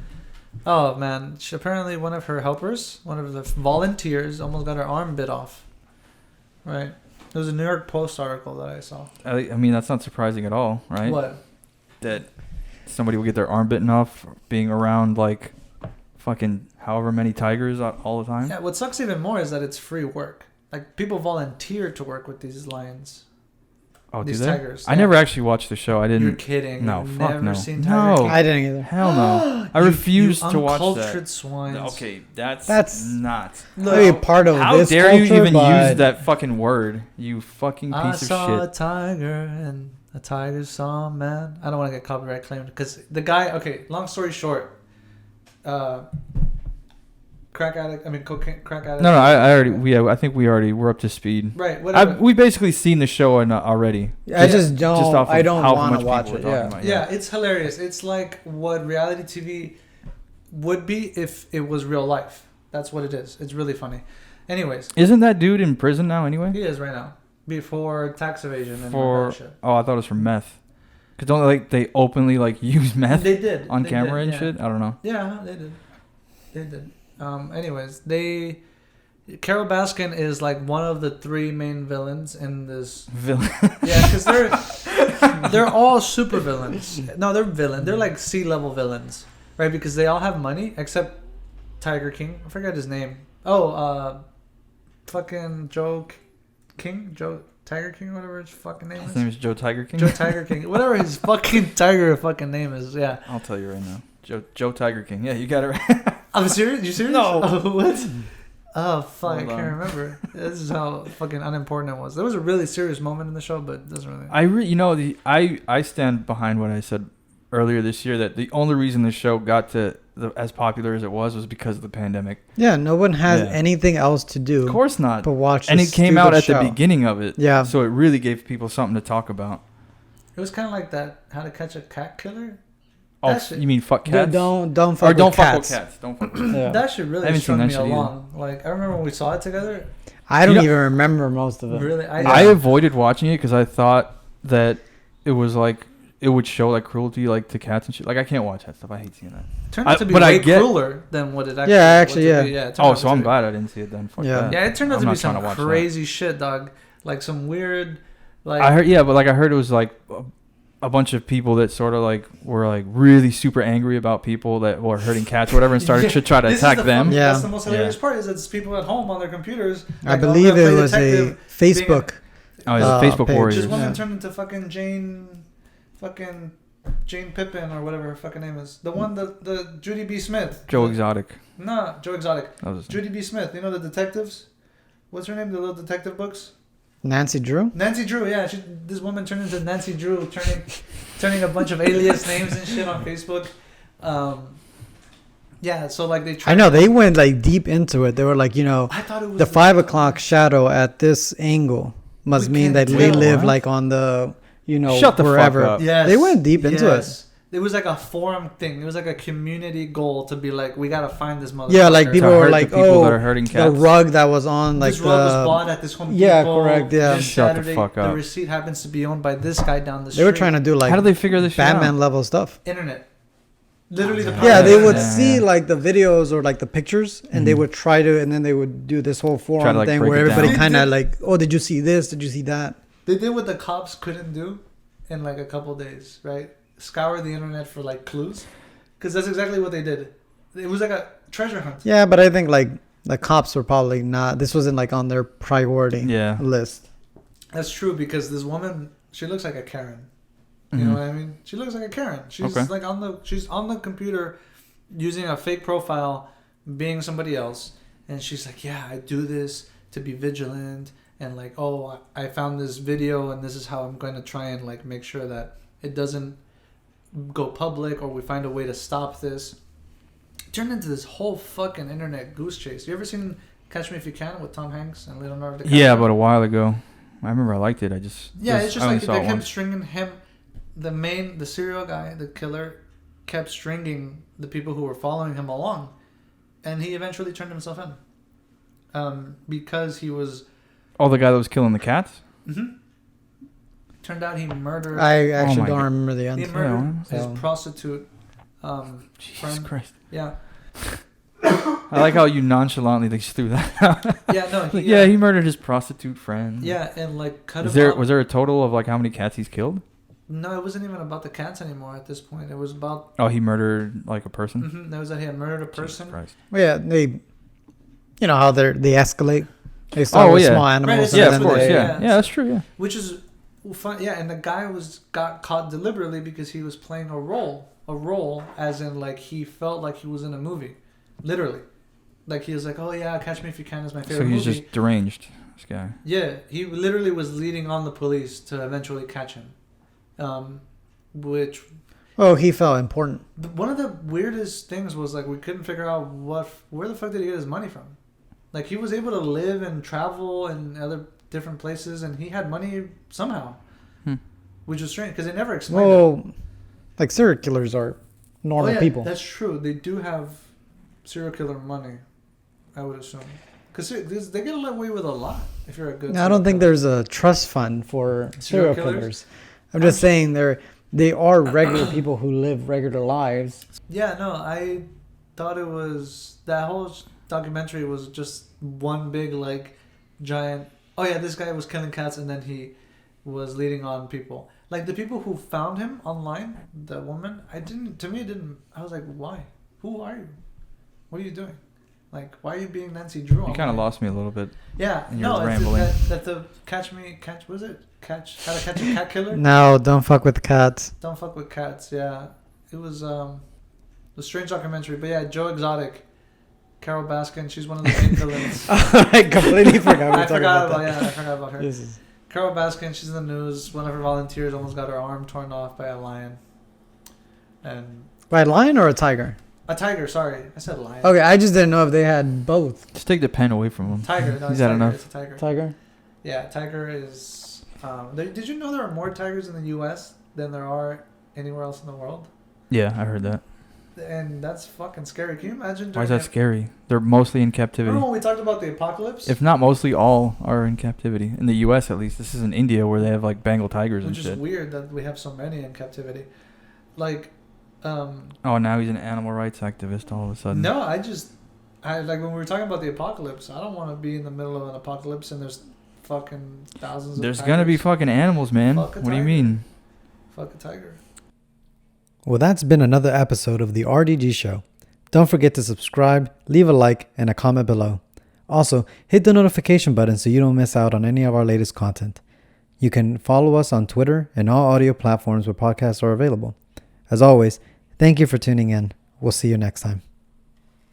Oh man! Apparently, one of her helpers, one of the volunteers, almost got her arm bit off. Right. There was a New York Post article that I saw. I mean, that's not surprising at all, right? What? That somebody will get their arm bitten off being around like fucking however many tigers all the time. Yeah. What sucks even more is that it's free work. Like people volunteer to work with these lions. Oh, do These they? tigers. I yeah. never actually watched the show. I You're didn't. kidding. No, You've fuck never no. seen No. Tiger King? I didn't either. Hell no. I You- refuse you to watch uncultured that. swines. Okay, that's Not Look, maybe part of How this dare culture, you even but use that fucking word? You fucking I piece of saw a shit. tiger and a tiger saw a man. I don't want to get copyright claimed because the guy. Okay, long story short, crack addict. I mean, cocaine crack addict. No, I already. I think we're up to speed. Right. Whatever. We basically seen the show already. I just don't. off of I don't how want much to watch people it. were Yeah. talking about yeah, it's hilarious. It's like what reality TV would be if it was real life. That's what it is. It's really funny. Anyways, Isn't that dude in prison now anyway? he is right now before tax evasion and For shit. I thought it was for meth. Cause don't they openly like use meth They did on They camera did, and yeah. shit? I don't know. Yeah, they did. They did. Anyways, Carol Baskin is like one of the three main villains in this. Villain. Yeah, because they're all super villains. No, they're villain. They're like C-level villains, right? Because they all have money except Tiger King. I forgot his name. Oh, fucking Joe Tiger King, whatever his fucking name His is. name is Joe Tiger King. Joe Tiger King, whatever his fucking tiger fucking name is. Yeah. I'll tell you right now. Joe Tiger King. Yeah, you got it right. I'm serious. You serious? No. Oh, what? Oh fuck! I Hold can't on. remember. This is how fucking unimportant it was. There was a really serious moment in the show, but it doesn't really. I stand behind what I said earlier this year that the only reason the show got to as popular as it was because of the pandemic. Yeah, no one has Yeah. anything else to do. Of course not. But watch. And this it came out stupid at show. the beginning of it. Yeah. So it really gave people something to talk about. It was kind of like that. How to Catch a Cat Killer. Oh, That shit- you mean fuck Yeah, cats? don't fuck Or with don't fuck cats. with cats. Don't fuck with Yeah. That shit I really haven't strung seen me that shit along. Like I remember when we saw it together. I don't You know- even remember most of it. Really, I avoided watching it because I thought that it was like it would show like cruelty like to cats and shit. Like I can't watch that stuff. I hate seeing that. turned out to be but I way get- crueler than what it actually. Yeah, actually, what it yeah. it turned Oh, out so to I'm be. glad I didn't see it then. Fuck Yeah. that. Yeah, it turned out I'm to be not trying some to watch that. crazy shit, dog. Like some weird, like I heard, but like I heard it was like a bunch of people that sort of like were like really super angry about people that were hurting cats or whatever and started Yeah. to try to This is attack the them. funny- Yeah. That's the most hilarious Yeah. part is it's people at home on their computers. I like, oh, I'm believe gonna it play was a detective, Facebook. Oh, it's Uh, Facebook page. warriors. This woman Yeah. turned into fucking Jane Pippin or whatever her fucking name is. The one, the Judy B. Smith. Joe Exotic. Nah, Joe Exotic. That was his name. Judy B. Smith. You know the detectives? What's her name? The little detective books? Nancy Drew. Nancy Drew, yeah. This woman turned into Nancy Drew, turning a bunch of alias names and shit on Facebook. Yeah, so like they tried. I know they went like deep into it. They were like, I thought it was the 5 o'clock shadow at this angle must We mean can't that they tell. live What? like on the, Shut the fuck wherever. up. Yes. They went deep into it. Yes. It was like a forum thing. It was like a community goal to be like, we gotta find this motherfucker. Yeah, like To people hurt were the like, people that are oh, hurting the cats. rug that was on like this rug was the. bought at this Home Yeah, Depot. correct, yeah. This Shut the Saturday, fuck up. The receipt happens to be owned by this guy down the street. They were trying to do like How did they figure this shit Batman out? level stuff. Internet. Literally the power Yeah, of they the would internet. see like the videos or like the pictures, and they Mhm. would try to, and then they would do this whole forum like, thing break where it everybody down. kind They of did- like, oh, did you see this? Did you see that? They did what the cops couldn't do in like a couple days, right? Scour the internet for like clues, because that's exactly what they did. It was like a treasure hunt. Yeah, but I think like the cops were probably not. This wasn't like on their priority list. That's true, because this woman, she looks like a Karen. You know what I mean? She looks like a Karen. She's like she's on the computer using a fake profile, being somebody else, and she's like, yeah, I do this to be vigilant, and like, oh, I found this video, and this is how I'm going to try and like make sure that it doesn't go public, or we find a way to stop this. It turned into this whole fucking internet goose chase. You ever seen Catch Me If You Can with Tom Hanks and Leonardo DiCaprio? Yeah, but a while ago. I remember I liked it. It's just like they kept stringing him. The serial guy, the killer, kept stringing the people who were following him along, and he eventually turned himself in, because he was. Oh, the guy that was killing the cats. Turned out he murdered. I actually don't remember the end. He murdered his prostitute. Jesus friend. Christ. Yeah. I like how you nonchalantly just threw that out. Yeah, no. He murdered his prostitute friend. Yeah, and like cut him up. Was there a total of like how many cats he's killed? No, it wasn't even about the cats anymore at this point. It was about. Oh, he murdered like a person. That was that he had murdered a person. Jesus Christ. Well, yeah, you know how they escalate. They start with small animals. Right, yeah, of course. Yeah, that's true. Yeah. Which is fun. Yeah, and the guy got caught deliberately because he was playing a role as in like he felt like he was in a movie, literally. Like he was like, oh yeah, Catch Me If You Can is my favorite movie. So he's just deranged, this guy. Yeah, he literally was leading on the police to eventually catch him. Which... Oh, he felt important. One of the weirdest things was like we couldn't figure out where the fuck did he get his money from? Like he was able to live and travel in other different places, and he had money somehow. Which was strange because they never explained it. Like serial killers are normal people. That's true. They do have serial killer money, I would assume. Because they get away with a lot if you're a good. I don't think there's a trust fund for serial killers. I'm just saying they are regular people who live regular lives. Yeah, no, I thought it was that whole documentary was just one big like giant. Oh yeah, this guy was killing cats and then he was leading on people. Like the people who found him online, the woman. I was like, why? Who are you? What are you doing? Like, why are you being Nancy Drew? You kind of lost me a little bit. Yeah, no, rambling. That the how to catch a cat killer? No, don't fuck with cats. Don't fuck with cats. Yeah, it was a strange documentary. But yeah, Joe Exotic, Carol Baskin. She's one of the main villains. I completely forgot. I forgot about her. Carol Baskin. She's in the news. One of her volunteers almost got her arm torn off by a lion. And by a lion or a tiger? A tiger, sorry. I said lion. Okay, I just didn't know if they had both. Just take the pen away from him. Tiger. No, He's had enough. It's a tiger. Tiger? Yeah, tiger is... did you know there are more tigers in the U.S. than there are anywhere else in the world? Yeah, I heard that. And that's fucking scary. Can you imagine? Why is that scary? They're mostly in captivity. Remember when we talked about the apocalypse? If not mostly, all are in captivity. In the U.S. at least. This is in India where they have like Bengal tigers and shit. Which is weird that we have so many in captivity. Like... oh, now he's an animal rights activist all of a sudden. No, I like when we were talking about the apocalypse, I don't want to be in the middle of an apocalypse and there's fucking thousands There's of gonna be fucking animals, man. Fuck a what do you tiger. mean? Fuck a tiger. Well, that's been another episode of the RDG Show. Don't forget to subscribe, leave a like, and a comment below. Also, hit the notification button so you don't miss out on any of our latest content. You can follow us on Twitter and all audio platforms where podcasts are available. As always, thank you for tuning in. We'll see you next time.